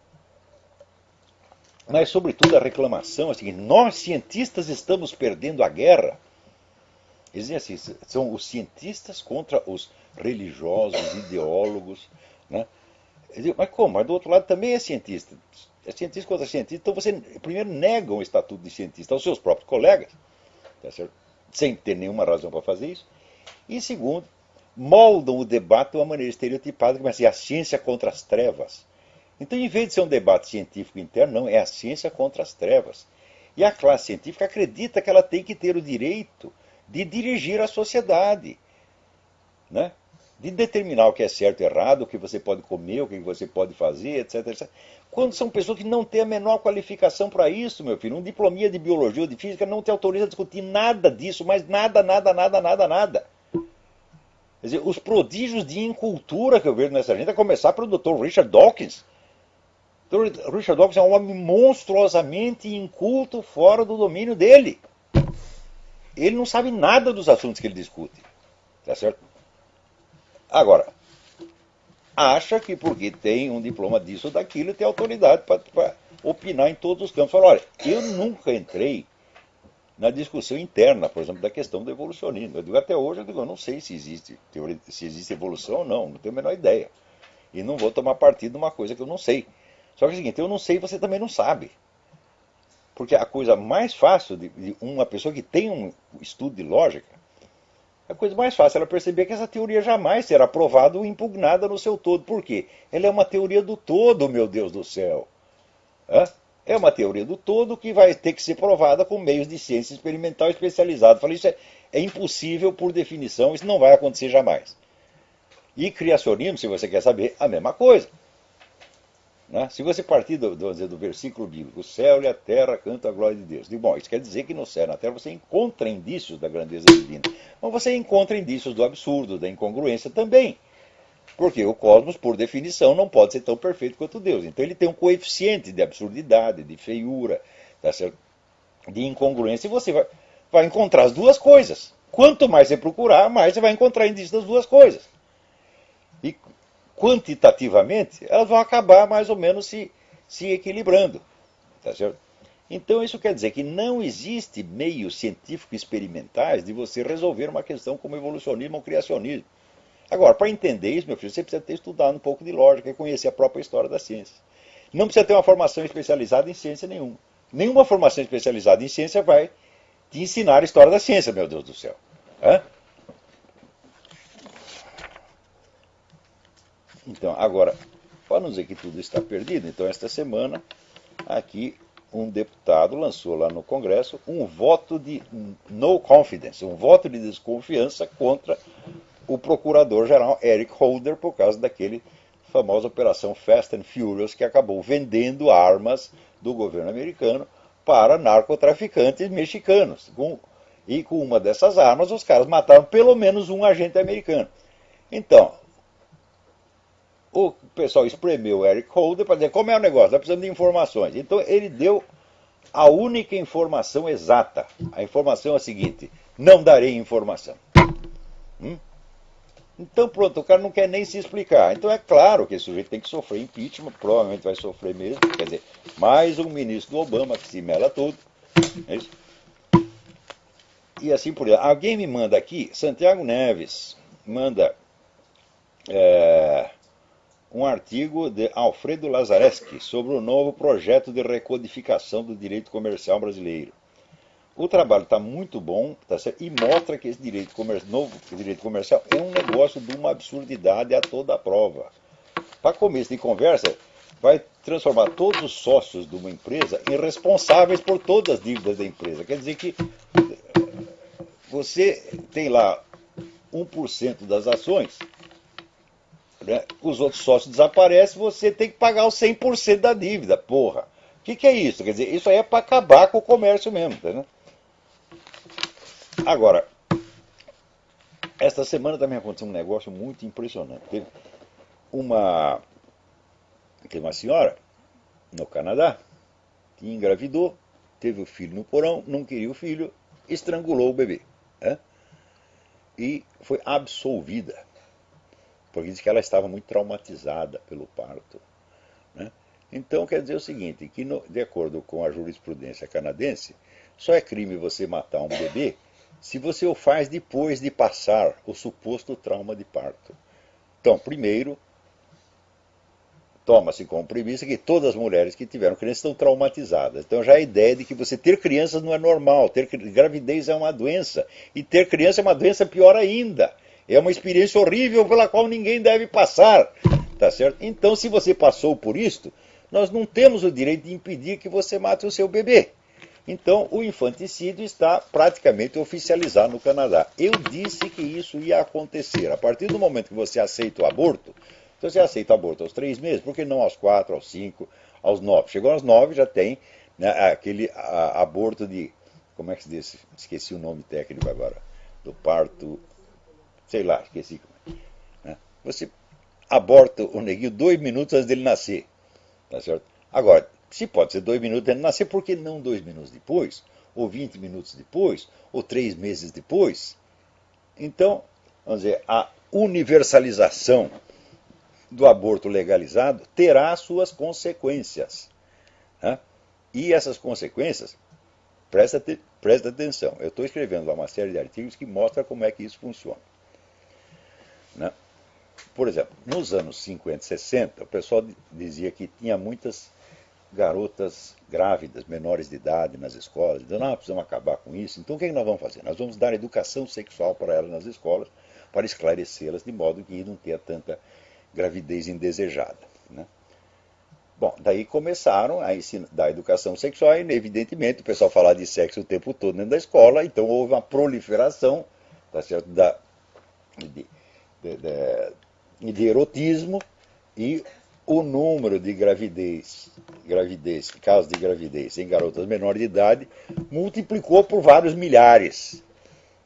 mas sobretudo a reclamação é a seguinte: nós cientistas estamos perdendo a guerra. Eles dizem assim, são os cientistas contra os religiosos, ideólogos. Né? Digo, mas como? Mas do outro lado também é cientista. É cientista contra cientista. Então você primeiro nega o estatuto de cientista aos seus próprios colegas, tá certo? Sem ter nenhuma razão para fazer isso. E segundo, moldam o debate de uma maneira estereotipada, que vai ser a ciência contra as trevas. Então, em vez de ser um debate científico interno, não, é a ciência contra as trevas. E a classe científica acredita que ela tem que ter o direito de dirigir a sociedade, né? De determinar o que é certo e errado, o que você pode comer, o que você pode fazer, etc, etc. Quando são pessoas que não têm a menor qualificação para isso, meu filho. Um diplominha de biologia ou de física não te autoriza a discutir nada disso, mas nada, nada, nada, nada, nada. Quer dizer, os prodígios de incultura que eu vejo nessa gente, a começar pelo Dr. Richard Dawkins. O Dr. Richard Dawkins é um homem monstruosamente inculto fora do domínio dele. Ele não sabe nada dos assuntos que ele discute. Tá certo? Agora, acha que porque tem um diploma disso ou daquilo, tem autoridade para opinar em todos os campos. Fala, olha, eu nunca entrei na discussão interna, por exemplo, da questão do evolucionismo. Eu digo, até hoje, eu não sei se existe evolução ou não tenho a menor ideia. E não vou tomar partido de uma coisa que eu não sei. Só que é o seguinte, eu não sei e você também não sabe. Porque a coisa mais fácil de uma pessoa que tem um estudo de lógica, a coisa mais fácil é ela perceber que essa teoria jamais será aprovada ou impugnada no seu todo. Por quê? Ela é uma teoria do todo, meu Deus do céu. É uma teoria do todo que vai ter que ser provada com meios de ciência experimental especializada. Falei, isso é impossível por definição, isso não vai acontecer jamais. E criacionismo, se você quer saber, a mesma coisa. Né? Se você partir do versículo bíblico, o céu e a terra cantam a glória de Deus. Digo, bom, isso quer dizer que no céu e na terra você encontra indícios da grandeza divina. Mas você encontra indícios do absurdo, da incongruência também. Porque o cosmos, por definição, não pode ser tão perfeito quanto Deus. Então ele tem um coeficiente de absurdidade, de feiura, tá certo? De incongruência. E você vai encontrar as duas coisas. Quanto mais você procurar, mais você vai encontrar indícios das duas coisas. E quantitativamente, elas vão acabar mais ou menos se equilibrando. Tá certo? Então isso quer dizer que não existe meios científicos experimentais de você resolver uma questão como evolucionismo ou criacionismo. Agora, para entender isso, meu filho, você precisa ter estudado um pouco de lógica e conhecer a própria história da ciência. Não precisa ter uma formação especializada em ciência nenhuma. Nenhuma formação especializada em ciência vai te ensinar a história da ciência, meu Deus do céu. Hã? Então, agora, para não dizer que tudo está perdido, então esta semana, aqui, um deputado lançou lá no Congresso um voto de no confidence, um voto de desconfiança contra o procurador-geral Eric Holder por causa daquele famosa operação Fast and Furious que acabou vendendo armas do governo americano para narcotraficantes mexicanos. E com uma dessas armas os caras mataram pelo menos um agente americano. Então, o pessoal espremeu o Eric Holder para dizer como é o negócio, nós precisamos de informações. Então ele deu a única informação exata. A informação é a seguinte: não darei informação. Então pronto, o cara não quer nem se explicar. Então é claro que esse sujeito tem que sofrer impeachment, provavelmente vai sofrer mesmo. Quer dizer, mais um ministro do Obama que se mela todo. É isso? E assim por diante. Alguém me manda aqui, Santiago Neves, manda um artigo de Alfredo Lazareschi sobre o novo projeto de recodificação do direito comercial brasileiro. O trabalho está muito bom, tá certo? E mostra que esse novo direito comercial é um negócio de uma absurdidade a toda a prova. Para começo de conversa, vai transformar todos os sócios de uma empresa em responsáveis por todas as dívidas da empresa. Quer dizer que você tem lá 1% das ações, né? Os outros sócios desaparecem, você tem que pagar os 100% da dívida, porra. O que é isso? Quer dizer, isso aí é para acabar com o comércio mesmo, né? Agora, esta semana também aconteceu um negócio muito impressionante. Teve uma senhora no Canadá que engravidou, teve o filho no porão, não queria o filho, estrangulou o bebê. Né? E foi absolvida, porque disse que ela estava muito traumatizada pelo parto. Né? Então quer dizer o seguinte, que de acordo com a jurisprudência canadense, só é crime você matar um bebê se você o faz depois de passar o suposto trauma de parto. Então, primeiro, toma-se como premissa que todas as mulheres que tiveram crianças estão traumatizadas. Então já a ideia de que você ter crianças não é normal, ter gravidez é uma doença, e ter criança é uma doença pior ainda. É uma experiência horrível pela qual ninguém deve passar. Tá certo? Então, se você passou por isto, nós não temos o direito de impedir que você mate o seu bebê. Então, o infanticídio está praticamente oficializado no Canadá. Eu disse que isso ia acontecer. A partir do momento que você aceita o aborto, então você aceita o aborto aos 3 meses, por que não aos 4, aos 5, aos 9? Chegou aos 9, já tem, né, aquele aborto de... Como é que se diz? Esqueci o nome técnico agora. Do parto... Sei lá, esqueci. Né? Você aborta o neguinho 2 minutos antes dele nascer. Tá certo? Agora, se pode ser 2 minutos antes de nascer, por que não 2 minutos depois? Ou 20 minutos depois? Ou 3 meses depois? Então, vamos dizer, a universalização do aborto legalizado terá suas consequências. Né? E essas consequências, presta atenção, eu estou escrevendo lá uma série de artigos que mostra como é que isso funciona. Né? Por exemplo, nos anos 50 e 60, o pessoal dizia que tinha muitas garotas grávidas, menores de idade nas escolas, dizendo, precisamos acabar com isso. Então o que nós vamos fazer? Nós vamos dar educação sexual para elas nas escolas, para esclarecê-las de modo que não tenha tanta gravidez indesejada. Né? Bom, daí começaram a ensinar, dar educação sexual e, evidentemente, o pessoal falava de sexo o tempo todo dentro da escola, então houve uma proliferação, tá certo, de erotismo, e o número de casos de gravidez em garotas menores de idade multiplicou por vários milhares.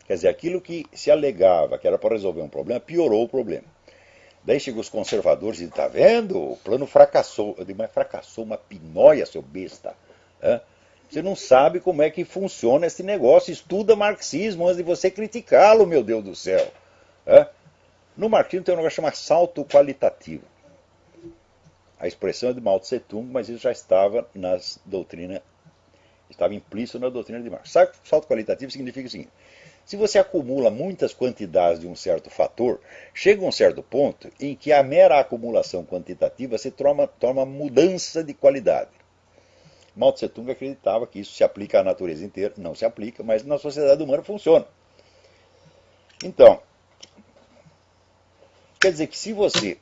Quer dizer, aquilo que se alegava que era para resolver um problema, piorou o problema. Daí chegam os conservadores e dizem, tá vendo? O plano fracassou. Eu digo, mas fracassou uma pinóia, seu besta. Você não sabe como é que funciona esse negócio. Estuda marxismo antes de você criticá-lo, meu Deus do céu. É? No marxismo tem um negócio chamado salto qualitativo. A expressão é de Mao Tse Tung, mas isso já estava nas doutrinas, estava implícito na doutrina de Marx. Salto qualitativo significa o seguinte: se você acumula muitas quantidades de um certo fator, chega a um certo ponto em que a mera acumulação quantitativa se torna mudança de qualidade. Mao Tse Tung acreditava que isso se aplica à natureza inteira. Não se aplica, mas na sociedade humana funciona. Então, quer dizer que se você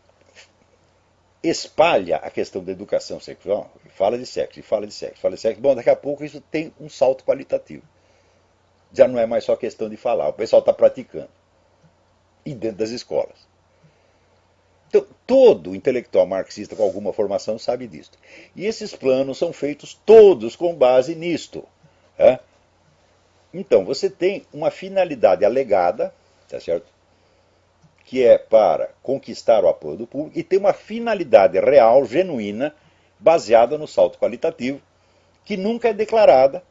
espalha a questão da educação sexual, fala de sexo, fala de sexo, fala de sexo, bom, daqui a pouco isso tem um salto qualitativo. Já não é mais só questão de falar, o pessoal está praticando. E dentro das escolas. Então, todo intelectual marxista com alguma formação sabe disso. E esses planos são feitos todos com base nisto. É? Então, você tem uma finalidade alegada, tá certo? Que é para conquistar o apoio do público, e tem uma finalidade real, genuína, baseada no salto qualitativo, que nunca é declarada,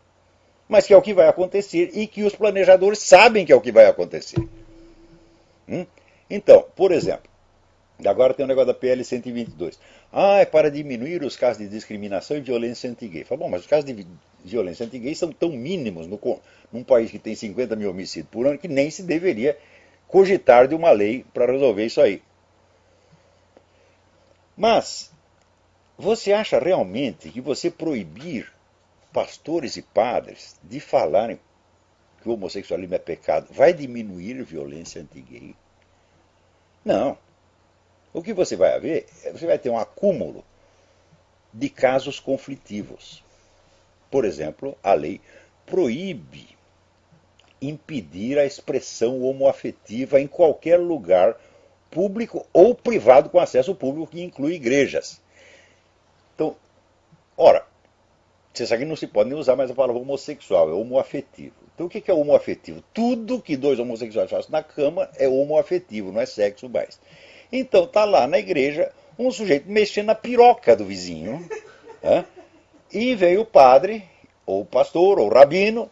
mas que é o que vai acontecer e que os planejadores sabem que é o que vai acontecer. Então, por exemplo, agora tem o negócio da PL 122. É para diminuir os casos de discriminação e violência anti-gay. Fala, bom, mas os casos de violência anti-gay são tão mínimos num país que tem 50 mil homicídios por ano que nem se deveria cogitar de uma lei para resolver isso aí. Mas, você acha realmente que você proibir pastores e padres de falarem que o homossexualismo é pecado vai diminuir a violência anti-gay? Não. O que você vai ver, você vai ter um acúmulo de casos conflitivos. Por exemplo, a lei proíbe impedir a expressão homoafetiva em qualquer lugar público ou privado com acesso público, que inclui igrejas. Então, ora, você sabe que não se pode nem usar mais a palavra homossexual, é homoafetivo. Então o que é homoafetivo? Tudo que dois homossexuais fazem na cama é homoafetivo, não é sexo mais. Então tá lá na igreja um sujeito mexendo na piroca do vizinho, né? E veio o padre, ou o pastor, ou o rabino,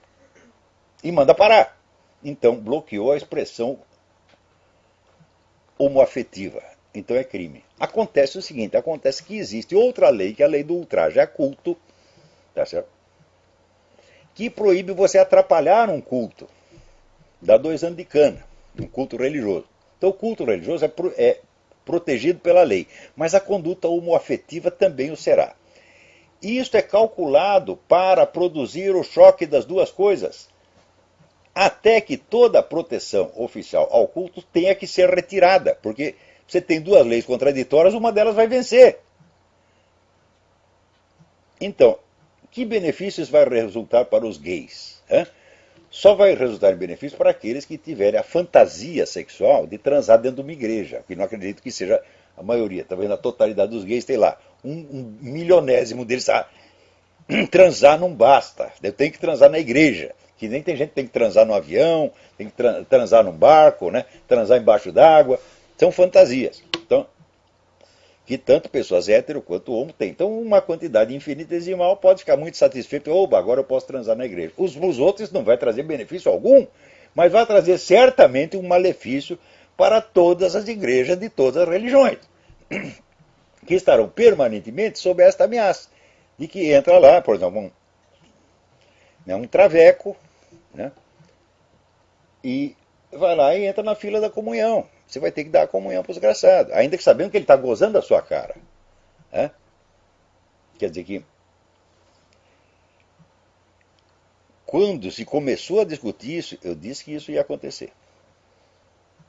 e manda parar. Então bloqueou a expressão homoafetiva. Então é crime. Acontece o seguinte, acontece que existe outra lei, que é a lei do ultraje a culto, tá certo? Que proíbe você atrapalhar um culto. Dá 2 anos de cana, um culto religioso. Então o culto religioso é protegido pela lei, mas a conduta homoafetiva também o será. E isto é calculado para produzir o choque das duas coisas, até que toda a proteção oficial ao culto tenha que ser retirada, porque você tem duas leis contraditórias, uma delas vai vencer. Então, que benefícios vai resultar para os gays? Só vai resultar em benefício para aqueles que tiverem a fantasia sexual de transar dentro de uma igreja, que não acredito que seja a maioria. Está vendo? A totalidade dos gays tem lá um milionésimo deles. Transar não basta, eu tenho que transar na igreja. Que nem tem gente que tem que transar no avião, tem que transar num barco, né? Transar embaixo d'água. São fantasias. Então, que tanto pessoas hétero quanto homo têm. Então, uma quantidade infinitesimal pode ficar muito satisfeito. Oba, agora eu posso transar na igreja. Os outros não vai trazer benefício algum, mas vai trazer certamente um malefício para todas as igrejas de todas as religiões, que estarão permanentemente sob esta ameaça de que entra lá, por exemplo, um traveco, né? E vai lá e entra na fila da comunhão. Você vai ter que dar a comunhão para o desgraçado, ainda que sabendo que ele está gozando da sua cara. Né? Quer dizer que quando se começou a discutir isso, eu disse que isso ia acontecer.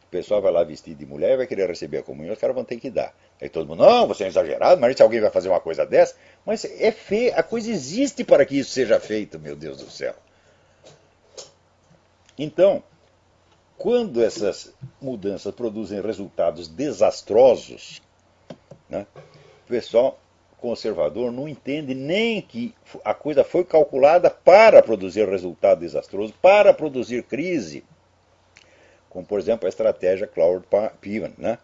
O pessoal vai lá vestido de mulher e vai querer receber a comunhão, os caras vão ter que dar. Aí todo mundo, não, você é exagerado, mas se alguém vai fazer uma coisa dessa, mas é feio, a coisa existe para que isso seja feito, meu Deus do céu. Então, quando essas mudanças produzem resultados desastrosos, né, o pessoal conservador não entende nem que a coisa foi calculada para produzir resultado desastroso, para produzir crise, como por exemplo a estratégia Claude Piven, né?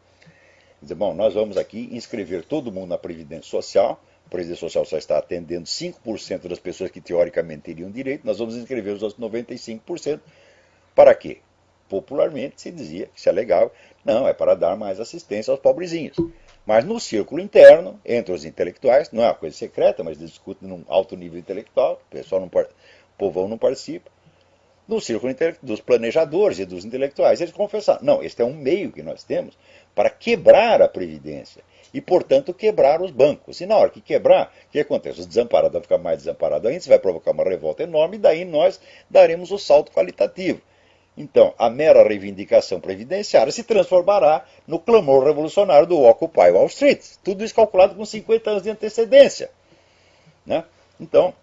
Dizer, bom, nós vamos aqui inscrever todo mundo na Previdência Social a Previdência Social só está atendendo 5% das pessoas que teoricamente teriam direito, nós vamos inscrever os outros 95%. Para quê? Popularmente se dizia, se alegava, não, é para dar mais assistência aos pobrezinhos. Mas no círculo interno, entre os intelectuais, não é uma coisa secreta, mas eles discutem num alto nível intelectual, o povão não participa. No círculo dos planejadores e dos intelectuais, eles confessaram, não, este é um meio que nós temos para quebrar a Previdência e, portanto, quebrar os bancos. E na hora que quebrar, o que acontece? Os desamparados vão ficar mais desamparados ainda, isso vai provocar uma revolta enorme, e daí nós daremos o salto qualitativo. Então, a mera reivindicação previdenciária se transformará no clamor revolucionário do Occupy Wall Street. Tudo isso calculado com 50 anos de antecedência. Né? Então,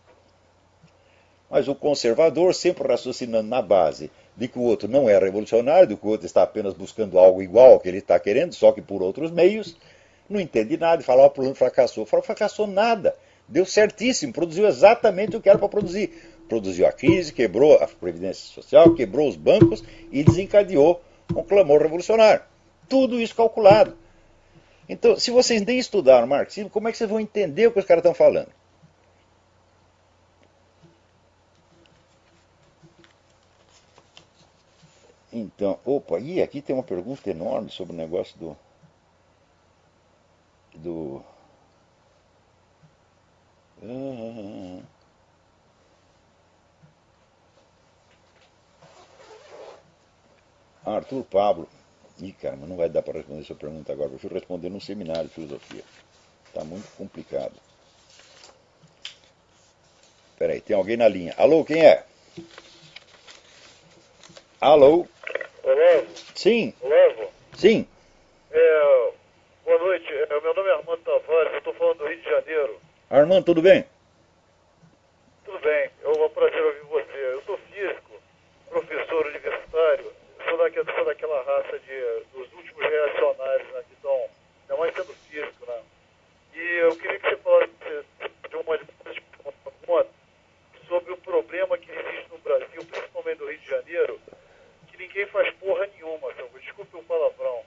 mas o conservador, sempre raciocinando na base de que o outro não é revolucionário, de que o outro está apenas buscando algo igual ao que ele está querendo, só que por outros meios, não entende nada e fala, o plano fracassou. Fala, fracassou nada. Deu certíssimo, produziu exatamente o que era para produzir. Produziu a crise, quebrou a Previdência Social, quebrou os bancos e desencadeou um clamor revolucionário. Tudo isso calculado. Então, se vocês nem estudaram marxismo, como é que vocês vão entender o que os caras estão falando? Então, opa, e aqui tem uma pergunta enorme sobre o negócio do Arthur Pablo. Ih, cara, mas não vai dar para responder essa pergunta agora. Eu fui responder num seminário de filosofia. Está muito complicado. Peraí, tem alguém na linha. Alô, quem é? Alô? Olavo? Sim. Olavo? Sim. Boa noite. Meu nome é Armando Tavares, eu estou falando do Rio de Janeiro. Armando, tudo bem? Tudo bem, é um prazer ouvir você. Eu sou físico, professor universitário, sou daquela raça dos últimos reacionários, né, que estão, ainda mais sendo físico, né? E eu queria que você falasse de uma sobre o problema que existe no Brasil, principalmente no Rio de Janeiro, que ninguém faz porra nenhuma, sabe? Desculpe o palavrão.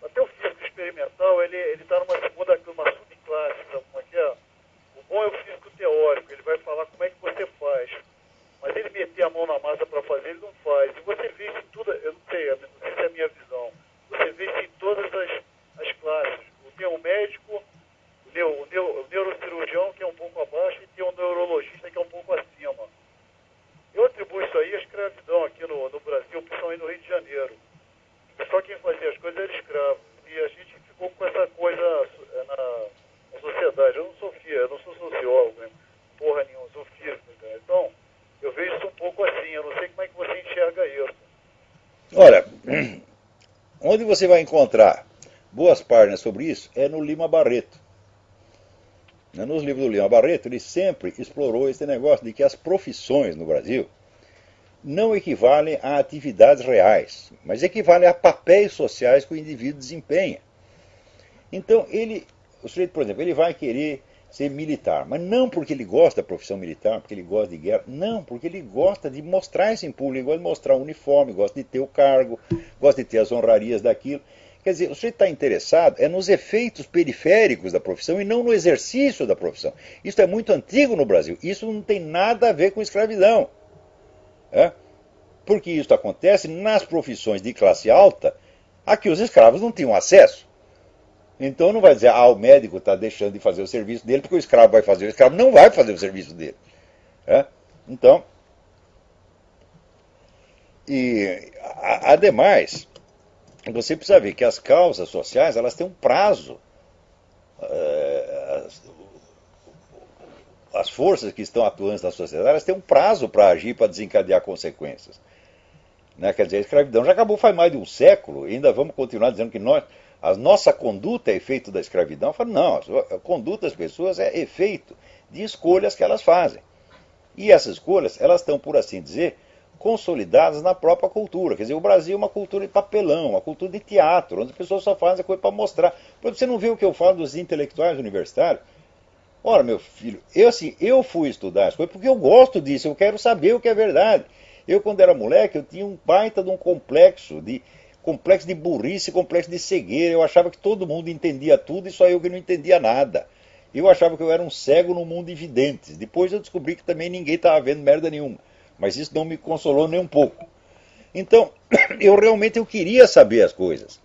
Até o físico experimental, ele está numa uma subclasse, sabe como é que é? O bom é o físico teórico, ele vai falar como é que você faz. Mas ele meter a mão na massa para fazer, ele não faz. E você vê isso em tudo, eu não sei se é a minha visão, você vê isso em todas as classes. Tem o médico, o neurocirurgião, que é um pouco abaixo, e tem o neurologista, que é um pouco acima. Eu atribuo isso aí à escravidão aqui no Brasil, principalmente no Rio de Janeiro. Só quem fazia as coisas era escravo. E a gente ficou com essa coisa na sociedade. Eu não sou sociólogo, né? Porra nenhuma, sou físico. Né? Então, eu vejo isso um pouco assim. Eu não sei como é que você enxerga isso. Olha, onde você vai encontrar boas páginas sobre isso é no Lima Barreto. Nos livros do Lima Barreto, ele sempre explorou esse negócio de que as profissões no Brasil não equivalem a atividades reais, mas equivalem a papéis sociais que o indivíduo desempenha. Então, o sujeito, por exemplo, ele vai querer ser militar, mas não porque ele gosta da profissão militar, porque ele gosta de guerra, não, porque ele gosta de mostrar isso em público, ele gosta de mostrar o uniforme, gosta de ter o cargo, gosta de ter as honrarias daquilo. Quer dizer, o sujeito está interessado nos efeitos periféricos da profissão e não no exercício da profissão. Isso é muito antigo no Brasil, isso não tem nada a ver com escravidão. Porque isso acontece nas profissões de classe alta a que os escravos não tinham acesso. Então não vai dizer, o médico está deixando de fazer o serviço dele porque o escravo vai fazer. O escravo não vai fazer o serviço dele. Então, ademais, você precisa ver que as causas sociais elas têm um prazo. As forças que estão atuantes na sociedade elas têm um prazo para agir, para desencadear consequências. Quer dizer, a escravidão já acabou faz mais de um século e ainda vamos continuar dizendo que a nossa conduta é efeito da escravidão. Falo, não, a conduta das pessoas é efeito de escolhas que elas fazem. E essas escolhas, elas estão, por assim dizer, consolidadas na própria cultura. Quer dizer, o Brasil é uma cultura de papelão, uma cultura de teatro, onde as pessoas só fazem a coisa para mostrar. Você não vê o que eu falo dos intelectuais universitários? Ora, meu filho, eu fui estudar as coisas porque eu gosto disso, eu quero saber o que é verdade. Eu, quando era moleque, eu tinha um baita de um complexo de burrice, complexo de cegueira. Eu achava que todo mundo entendia tudo e só eu que não entendia nada. Eu achava que eu era um cego no mundo de videntes. Depois eu descobri que também ninguém estava vendo merda nenhuma. Mas isso não me consolou nem um pouco. Então, eu queria saber as coisas.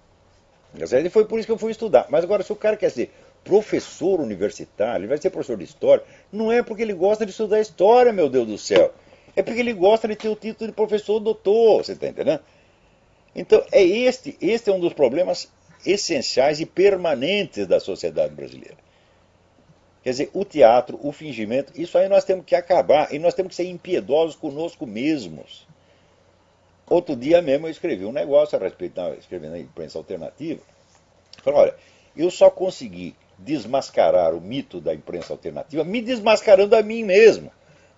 E foi por isso que eu fui estudar. Mas agora, se o cara quer ser professor universitário, ele vai ser professor de história, não é porque ele gosta de estudar história, meu Deus do céu. É porque ele gosta de ter o título de professor doutor, você está entendendo? Então, este é um dos problemas essenciais e permanentes da sociedade brasileira. Quer dizer, o teatro, o fingimento, isso aí nós temos que acabar. E nós temos que ser impiedosos conosco mesmos. Outro dia mesmo eu escrevi um negócio a respeito, escrevi na imprensa alternativa. Falei, olha, eu só consegui desmascarar o mito da imprensa alternativa me desmascarando a mim mesmo.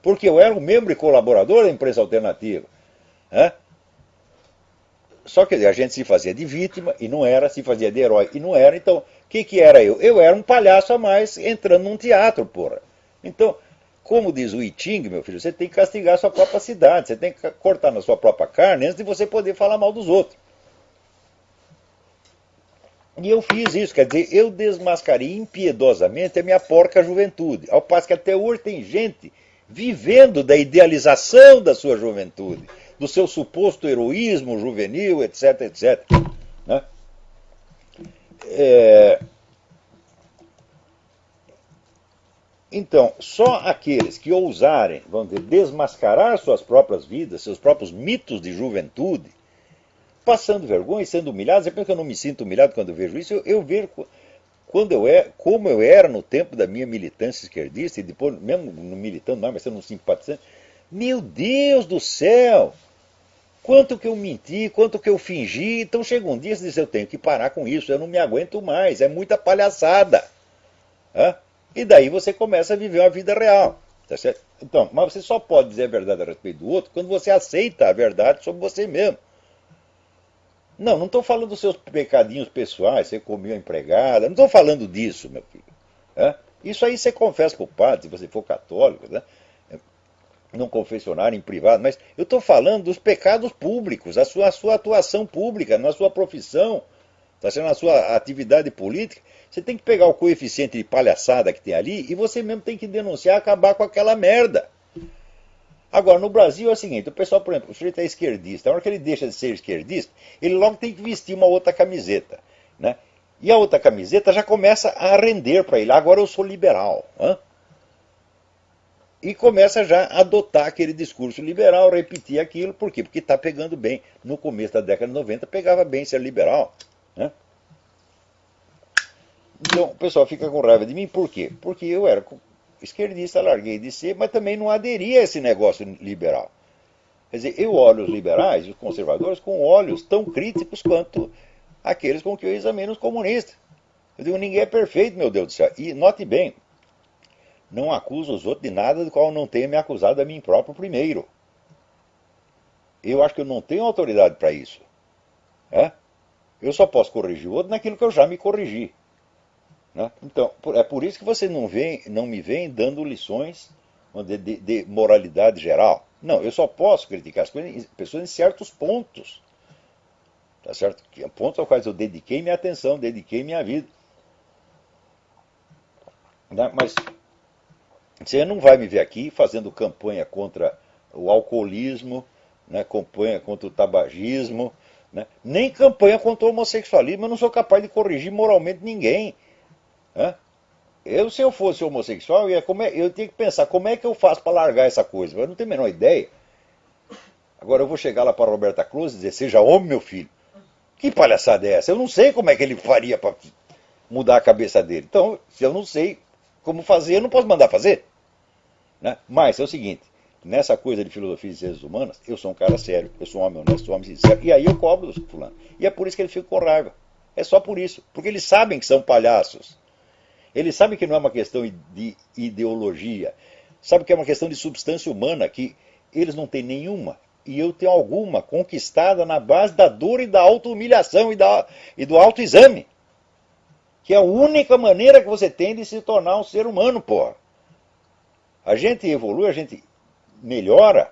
Porque eu era um membro e colaborador da imprensa alternativa. Né? Só que a gente se fazia de vítima e não era, se fazia de herói e não era. Então, o que era eu? Eu era um palhaço a mais entrando num teatro, porra. Então, como diz o I Ching, meu filho, você tem que castigar a sua própria cidade, você tem que cortar na sua própria carne antes de você poder falar mal dos outros. E eu fiz isso, quer dizer, eu desmascarei impiedosamente a minha porca juventude. Ao passo que até hoje tem gente vivendo da idealização da sua juventude, do seu suposto heroísmo juvenil, etc, etc. Né? Então, só aqueles que ousarem, vamos dizer, desmascarar suas próprias vidas, seus próprios mitos de juventude, passando vergonha e sendo humilhados, é porque eu não me sinto humilhado quando eu vejo isso, eu vejo como eu era no tempo da minha militância esquerdista, e depois, mesmo não militando mais, mas sendo um simpatizante, meu Deus do céu! Quanto que eu menti, quanto que eu fingi, então chega um dia e diz, eu tenho que parar com isso, eu não me aguento mais, é muita palhaçada. E daí você começa a viver uma vida real. Tá certo? Então, mas você só pode dizer a verdade a respeito do outro quando você aceita a verdade sobre você mesmo. Não estou falando dos seus pecadinhos pessoais, você comeu a empregada, não estou falando disso, meu filho. Isso aí você confessa para o padre, se você for católico, né? Num confessionário em privado, mas eu estou falando dos pecados públicos, a sua atuação pública, na sua profissão, tá sendo na sua atividade política. Você tem que pegar o coeficiente de palhaçada que tem ali e você mesmo tem que denunciar, acabar com aquela merda. Agora, no Brasil é o seguinte, o pessoal, por exemplo, o sujeito é esquerdista, na hora que ele deixa de ser esquerdista, ele logo tem que vestir uma outra camiseta. Né? E a outra camiseta já começa a render para ele, agora eu sou liberal. E começa já a adotar aquele discurso liberal, repetir aquilo, por quê? Porque está pegando bem. No começo da década de 90 pegava bem ser liberal. Né? Então o pessoal fica com raiva de mim, por quê? Porque eu era esquerdista, larguei de ser, mas também não aderia a esse negócio liberal. Quer dizer, eu olho os liberais, os conservadores, com olhos tão críticos quanto aqueles com que eu examino os comunistas. Eu digo, ninguém é perfeito, meu Deus do céu. E note bem, não acuso os outros de nada do qual não tenha me acusado a mim próprio primeiro. Eu acho que eu não tenho autoridade para isso. Eu só posso corrigir o outro naquilo que eu já me corrigi. Né? Então, é por isso que você não me vem dando lições de moralidade geral. Não, eu só posso criticar as pessoas em certos pontos. Tá certo? Pontos aos quais eu dediquei minha atenção, dediquei minha vida. Né? Mas você não vai me ver aqui fazendo campanha contra o alcoolismo, né? Campanha contra o tabagismo, né? Nem campanha contra o homossexualismo. Eu não sou capaz de corrigir moralmente ninguém. Se eu fosse homossexual, eu tinha que pensar como é que eu faço para largar essa coisa. Eu não tenho a menor ideia. Agora eu vou chegar lá para Roberta Cruz e dizer, seja homem, meu filho. Que palhaçada é essa? Eu não sei como é que ele faria para mudar a cabeça dele. Então, se eu não sei como fazer, eu não posso mandar fazer. Né? Mas é o seguinte, nessa coisa de filosofia e ciências humanas, eu sou um cara sério, eu sou um homem honesto, sou um homem sincero, e aí eu cobro do fulano. E é por isso que ele fica com raiva. É só por isso. Porque eles sabem que são palhaços. Eles sabem que não é uma questão de ideologia. Sabem que é uma questão de substância humana, que eles não têm nenhuma. E eu tenho alguma conquistada na base da dor e da auto-humilhação e do autoexame. Que é a única maneira que você tem de se tornar um ser humano, porra. A gente evolui, a gente melhora,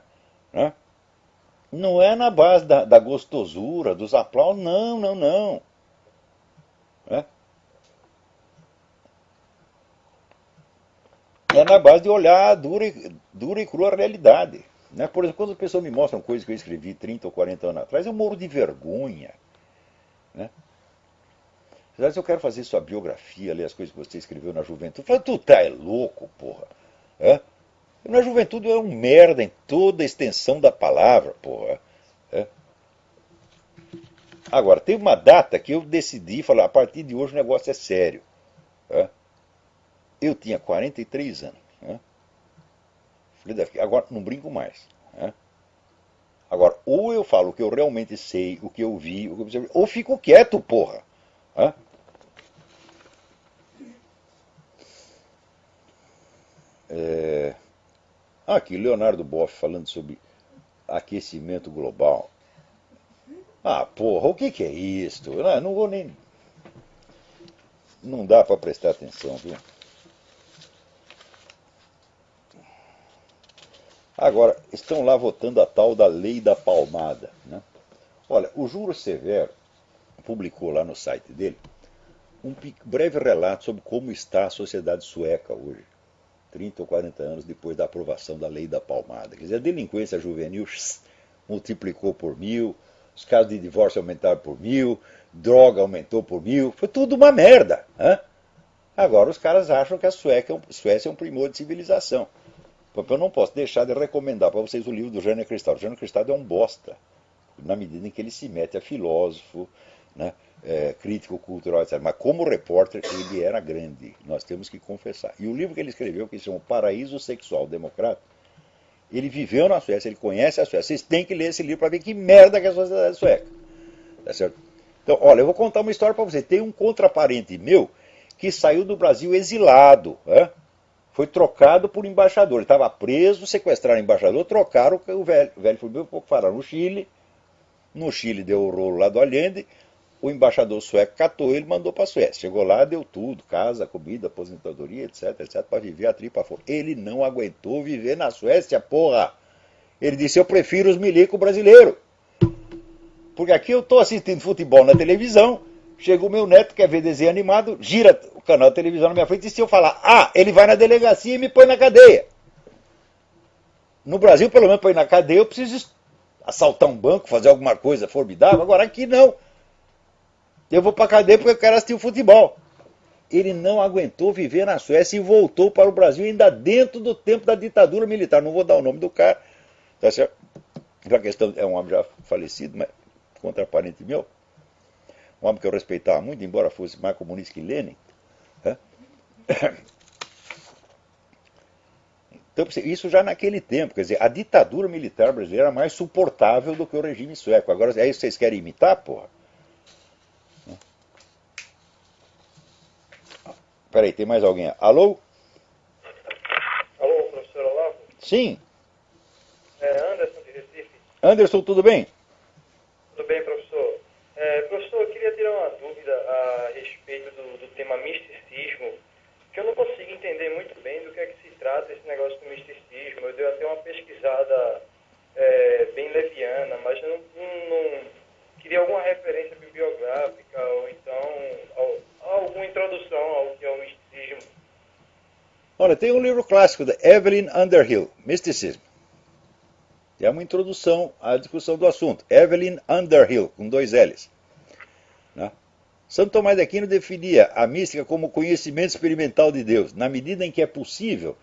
né? Não é na base da gostosura, dos aplausos, não. Né? é na base de olhar a dura e crua realidade. Né? Por exemplo, quando as pessoas me mostram coisas que eu escrevi 30 ou 40 anos atrás, eu morro de vergonha. Né? Às vezes eu quero fazer sua biografia, ler as coisas que você escreveu na juventude. Eu falo, tu tá louco, porra. É? Na juventude eu era um merda em toda a extensão da palavra, porra. É? Agora, teve uma data que eu decidi falar, a partir de hoje o negócio é sério. É? Eu tinha 43 anos. É? Agora não brinco mais. É? Agora, ou eu falo o que eu realmente sei, o que eu vi, o que eu observei, ou fico quieto, porra. É? Aqui, Leonardo Boff falando sobre aquecimento global. Ah, porra, o que é isso? Não vou nem. Não dá para prestar atenção, viu? Agora, estão lá votando a tal da lei da palmada. Né? Olha, o Juro Severo publicou lá no site dele um breve relato sobre como está a sociedade sueca hoje, 30 ou 40 anos depois da aprovação da lei da palmada. Quer dizer, a delinquência juvenil multiplicou por 1000, os casos de divórcio aumentaram por 1000, droga aumentou por 1000, foi tudo uma merda. Hein? Agora os caras acham que a Suécia é um primor de civilização. Eu não posso deixar de recomendar para vocês o livro do Jânio Cristado. O Jânio Cristado é um bosta, na medida em que ele se mete a filósofo, né, crítico cultural, etc. Mas como repórter ele era grande, nós temos que confessar. E o livro que ele escreveu, que se chama Paraíso Sexual Democrata, ele viveu na Suécia, ele conhece a Suécia. Vocês têm que ler esse livro para ver que merda que é a sociedade sueca. Tá certo? Então, olha, eu vou contar uma história para você. Tem um contraparente meu que saiu do Brasil exilado, foi trocado por embaixador. Ele estava preso, sequestraram o embaixador, trocaram o velho. O velho foi um pouco falar no Chile. No Chile deu o rolo lá do Allende. O embaixador sueco catou ele e mandou para a Suécia. Chegou lá, deu tudo, casa, comida, aposentadoria, etc, para viver a tripa fora. Ele não aguentou viver na Suécia, porra. Ele disse, eu prefiro os milico brasileiros. Porque aqui eu estou assistindo futebol na televisão, chega o meu neto, quer ver desenho animado, gira o canal de televisão na minha frente e se eu falar, ele vai na delegacia e me põe na cadeia. No Brasil, pelo menos, põe na cadeia, eu preciso assaltar um banco, fazer alguma coisa formidável. Agora aqui não. Eu vou para a cadeia porque eu quero assistir o futebol. Ele não aguentou viver na Suécia e voltou para o Brasil ainda dentro do tempo da ditadura militar. Não vou dar o nome do cara, tá certo? A questão é um homem já falecido, mas contraparente meu. Um homem que eu respeitava muito, embora fosse mais comunista que Lenin. Então, isso já naquele tempo, quer dizer, a ditadura militar brasileira era mais suportável do que o regime sueco. Agora, é isso que vocês querem imitar, porra? Peraí, tem mais alguém? Alô? Alô, professor Olavo? Sim. Anderson de Recife. Anderson, tudo bem? Tudo bem, professor? Professor, eu queria tirar uma dúvida a respeito do tema misticismo, que eu não consigo entender muito bem do que é que se trata esse negócio do misticismo. Eu dei até uma pesquisada bem leviana, mas eu não queria alguma referência bibliográfica ou então alguma introdução ao que é o misticismo. Olha, tem um livro clássico da Evelyn Underhill, Mysticism. É uma introdução à discussão do assunto. Evelyn Underhill, com 2 L's. Né? Santo Tomás de Aquino definia a mística como conhecimento experimental de Deus, na medida em que é possível.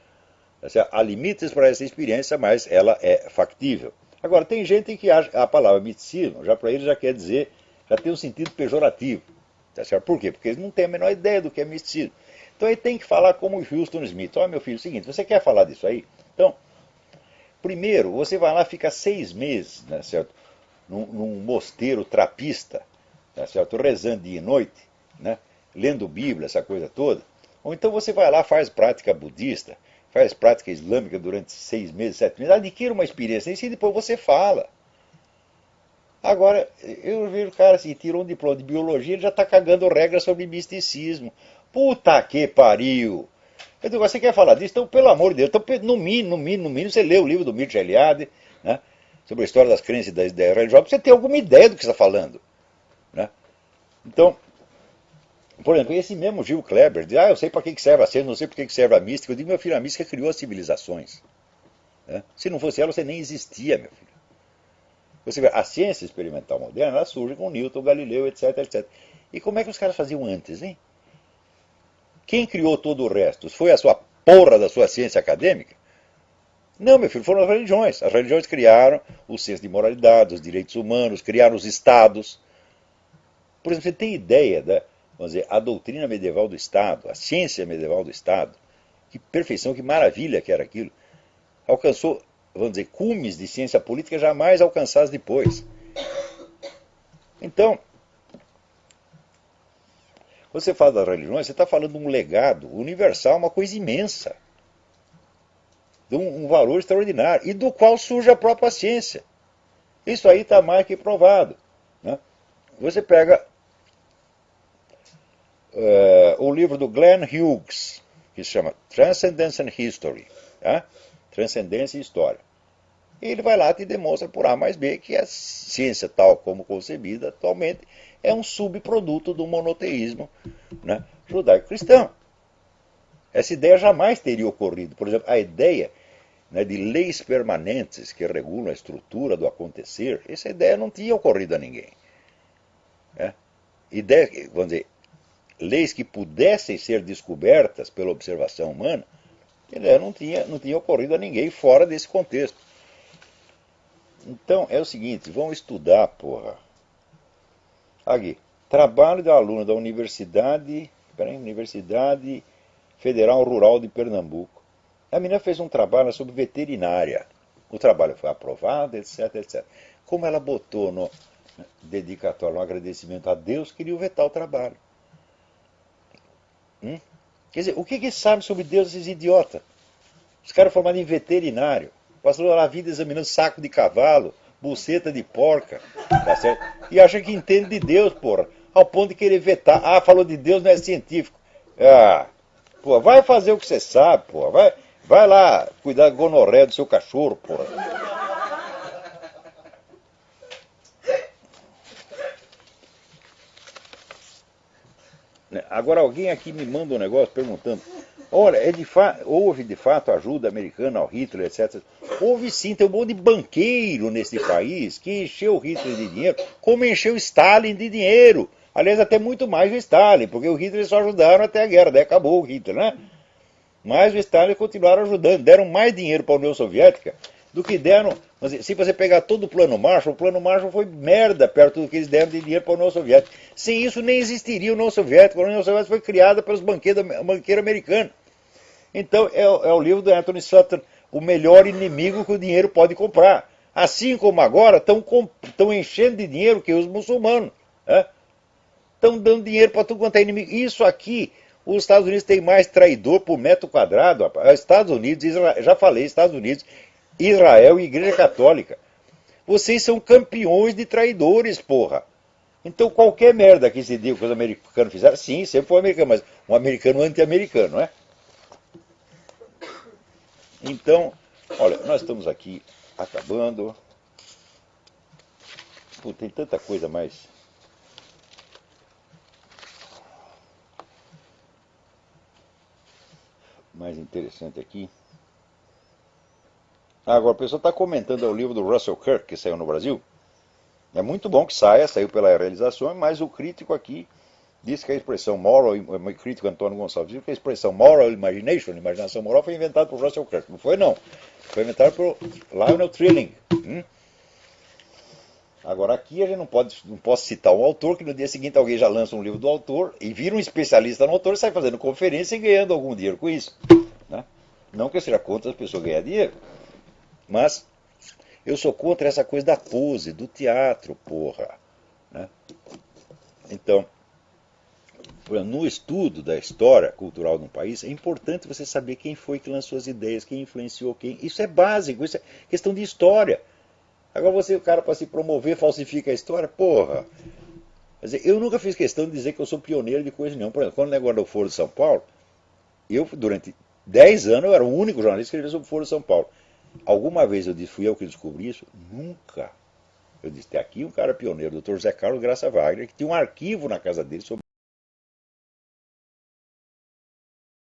Há limites para essa experiência, mas ela é factível. Agora, tem gente que acha a palavra misticismo, já para eles já quer dizer, já tem um sentido pejorativo. Tá certo? Por quê? Porque eles não têm a menor ideia do que é misticismo. Então ele tem que falar como o Houston Smith. Olha, meu filho, é o seguinte, você quer falar disso aí? Então, primeiro, você vai lá, fica 6 meses, né, certo? Num mosteiro trapista, tá certo? Rezando dia e noite, né? Lendo Bíblia, essa coisa toda. Ou então você vai lá, faz prática budista, faz prática islâmica durante 6 meses, 7 meses, adquire uma experiência e depois você fala. Agora, eu vejo o cara assim, tirou um diploma de biologia, ele já está cagando regras sobre misticismo. Puta que pariu! Eu digo, você quer falar disso? Então, pelo amor de Deus, então, no mínimo, você lê o livro do Mircea Eliade, né, sobre a história das crenças e das ideias religiosas, pra você ter alguma ideia do que você está falando. Né? Então, Por exemplo, esse mesmo Gil Kleber diz, eu sei para que serve a ciência, não sei para que serve a mística. Eu digo, meu filho, a mística criou as civilizações. Né? Se não fosse ela, você nem existia, meu filho. Você vê, a ciência experimental moderna, ela surge com Newton, Galileu, etc, etc. E como é que os caras faziam antes, hein? Quem criou todo o resto? Foi a sua porra da sua ciência acadêmica? Não, meu filho, foram as religiões. As religiões criaram o senso de moralidade, os direitos humanos, criaram os estados. Por exemplo, você tem ideia da, vamos dizer, a doutrina medieval do Estado, a ciência medieval do Estado? Que perfeição, que maravilha que era aquilo. Alcançou, vamos dizer, cumes de ciência política jamais alcançados depois. Então, quando você fala das religiões, você está falando de um legado universal, uma coisa imensa, de um valor extraordinário, e do qual surge a própria ciência. Isso aí está mais que provado. Né? Você pega o livro do Glenn Hughes, que se chama Transcendence and History, tá? Transcendência e História. E ele vai lá e te demonstra por A mais B que a ciência tal como concebida atualmente é um subproduto do monoteísmo, né, judaico-cristão. Essa ideia jamais teria ocorrido. Por exemplo, a ideia, né, de leis permanentes que regulam a estrutura do acontecer, essa ideia não tinha ocorrido a ninguém. Né? Ideia, vamos dizer, leis que pudessem ser descobertas pela observação humana, a ideia não tinha ocorrido a ninguém fora desse contexto. Então, é o seguinte, vamos estudar, porra. Aqui, trabalho de aluno da Universidade Federal Rural de Pernambuco. A menina fez um trabalho sobre veterinária. O trabalho foi aprovado, etc, etc. Como ela botou no dedicatório, no agradecimento a Deus, queria vetar o trabalho. Quer dizer, o que sabe sobre Deus esses idiotas? Os caras formados em veterinário. Passou a vida examinando saco de cavalo, buceta de porca, tá certo? E acha que entende de Deus, porra. Ao ponto de querer vetar. Falou de Deus, não é científico. Pô, vai fazer o que você sabe, porra. Vai lá cuidar da gonorreia do seu cachorro, porra. Agora alguém aqui me manda um negócio perguntando, olha, houve de fato ajuda americana ao Hitler, etc. Houve sim, tem um monte de banqueiro nesse país que encheu o Hitler de dinheiro, como encheu Stalin de dinheiro. Aliás, até muito mais o Stalin, porque o Hitler só ajudaram até a guerra, daí acabou o Hitler, né? Mas o Stalin continuaram ajudando, deram mais dinheiro para a União Soviética do que deram. Se você pegar todo o plano Marshall foi merda perto do que eles deram de dinheiro para a União Soviética. Sem isso nem existiria a União Soviética. A União Soviética foi criada pelos banqueiros americanos. Então é o livro do Anthony Sutton, o melhor inimigo que o dinheiro pode comprar. Assim como agora estão enchendo de dinheiro que os muçulmanos. Estão dando dinheiro para tudo quanto é inimigo. Isso aqui, os Estados Unidos têm mais traidor por metro quadrado. Estados Unidos, Israel, já falei, Estados Unidos, Israel e Igreja Católica. Vocês são campeões de traidores, porra. Então qualquer merda que se diga que os americanos fizeram, sim, sempre foi americano, mas um americano anti-americano, não é? Então, olha, nós estamos aqui acabando. Pô, tem tanta coisa mais interessante aqui. Agora, o pessoal está comentando o livro do Russell Kirk, que saiu no Brasil. É muito bom que saiu pela realização, mas o crítico aqui diz que a expressão moral, o crítico Antônio Gonçalves, diz que a expressão moral imagination, imaginação moral, foi inventada por Russell Kirk. Não foi, não. Foi inventado por Lionel Trilling. Agora, aqui a gente não pode citar um autor, que no dia seguinte alguém já lança um livro do autor, e vira um especialista no autor, e sai fazendo conferência e ganhando algum dinheiro com isso. Né? Não que eu seja contra as pessoas ganhar dinheiro, mas eu sou contra essa coisa da pose, do teatro, porra. Né? Então, no estudo da história cultural de um país, é importante você saber quem foi que lançou as ideias, quem influenciou quem. Isso é básico, isso é questão de história. Agora o cara para se promover falsifica a história, porra. Quer dizer, eu nunca fiz questão de dizer que eu sou pioneiro de coisa nenhuma. Por exemplo, quando o negócio do Foro de São Paulo, eu durante 10 anos eu era o único jornalista que escrevia sobre o Foro de São Paulo. Alguma vez eu disse, fui eu que descobri isso? Nunca. Eu disse, tem aqui um cara pioneiro, o Dr. José Carlos Graça Wagner, que tinha um arquivo na casa dele sobre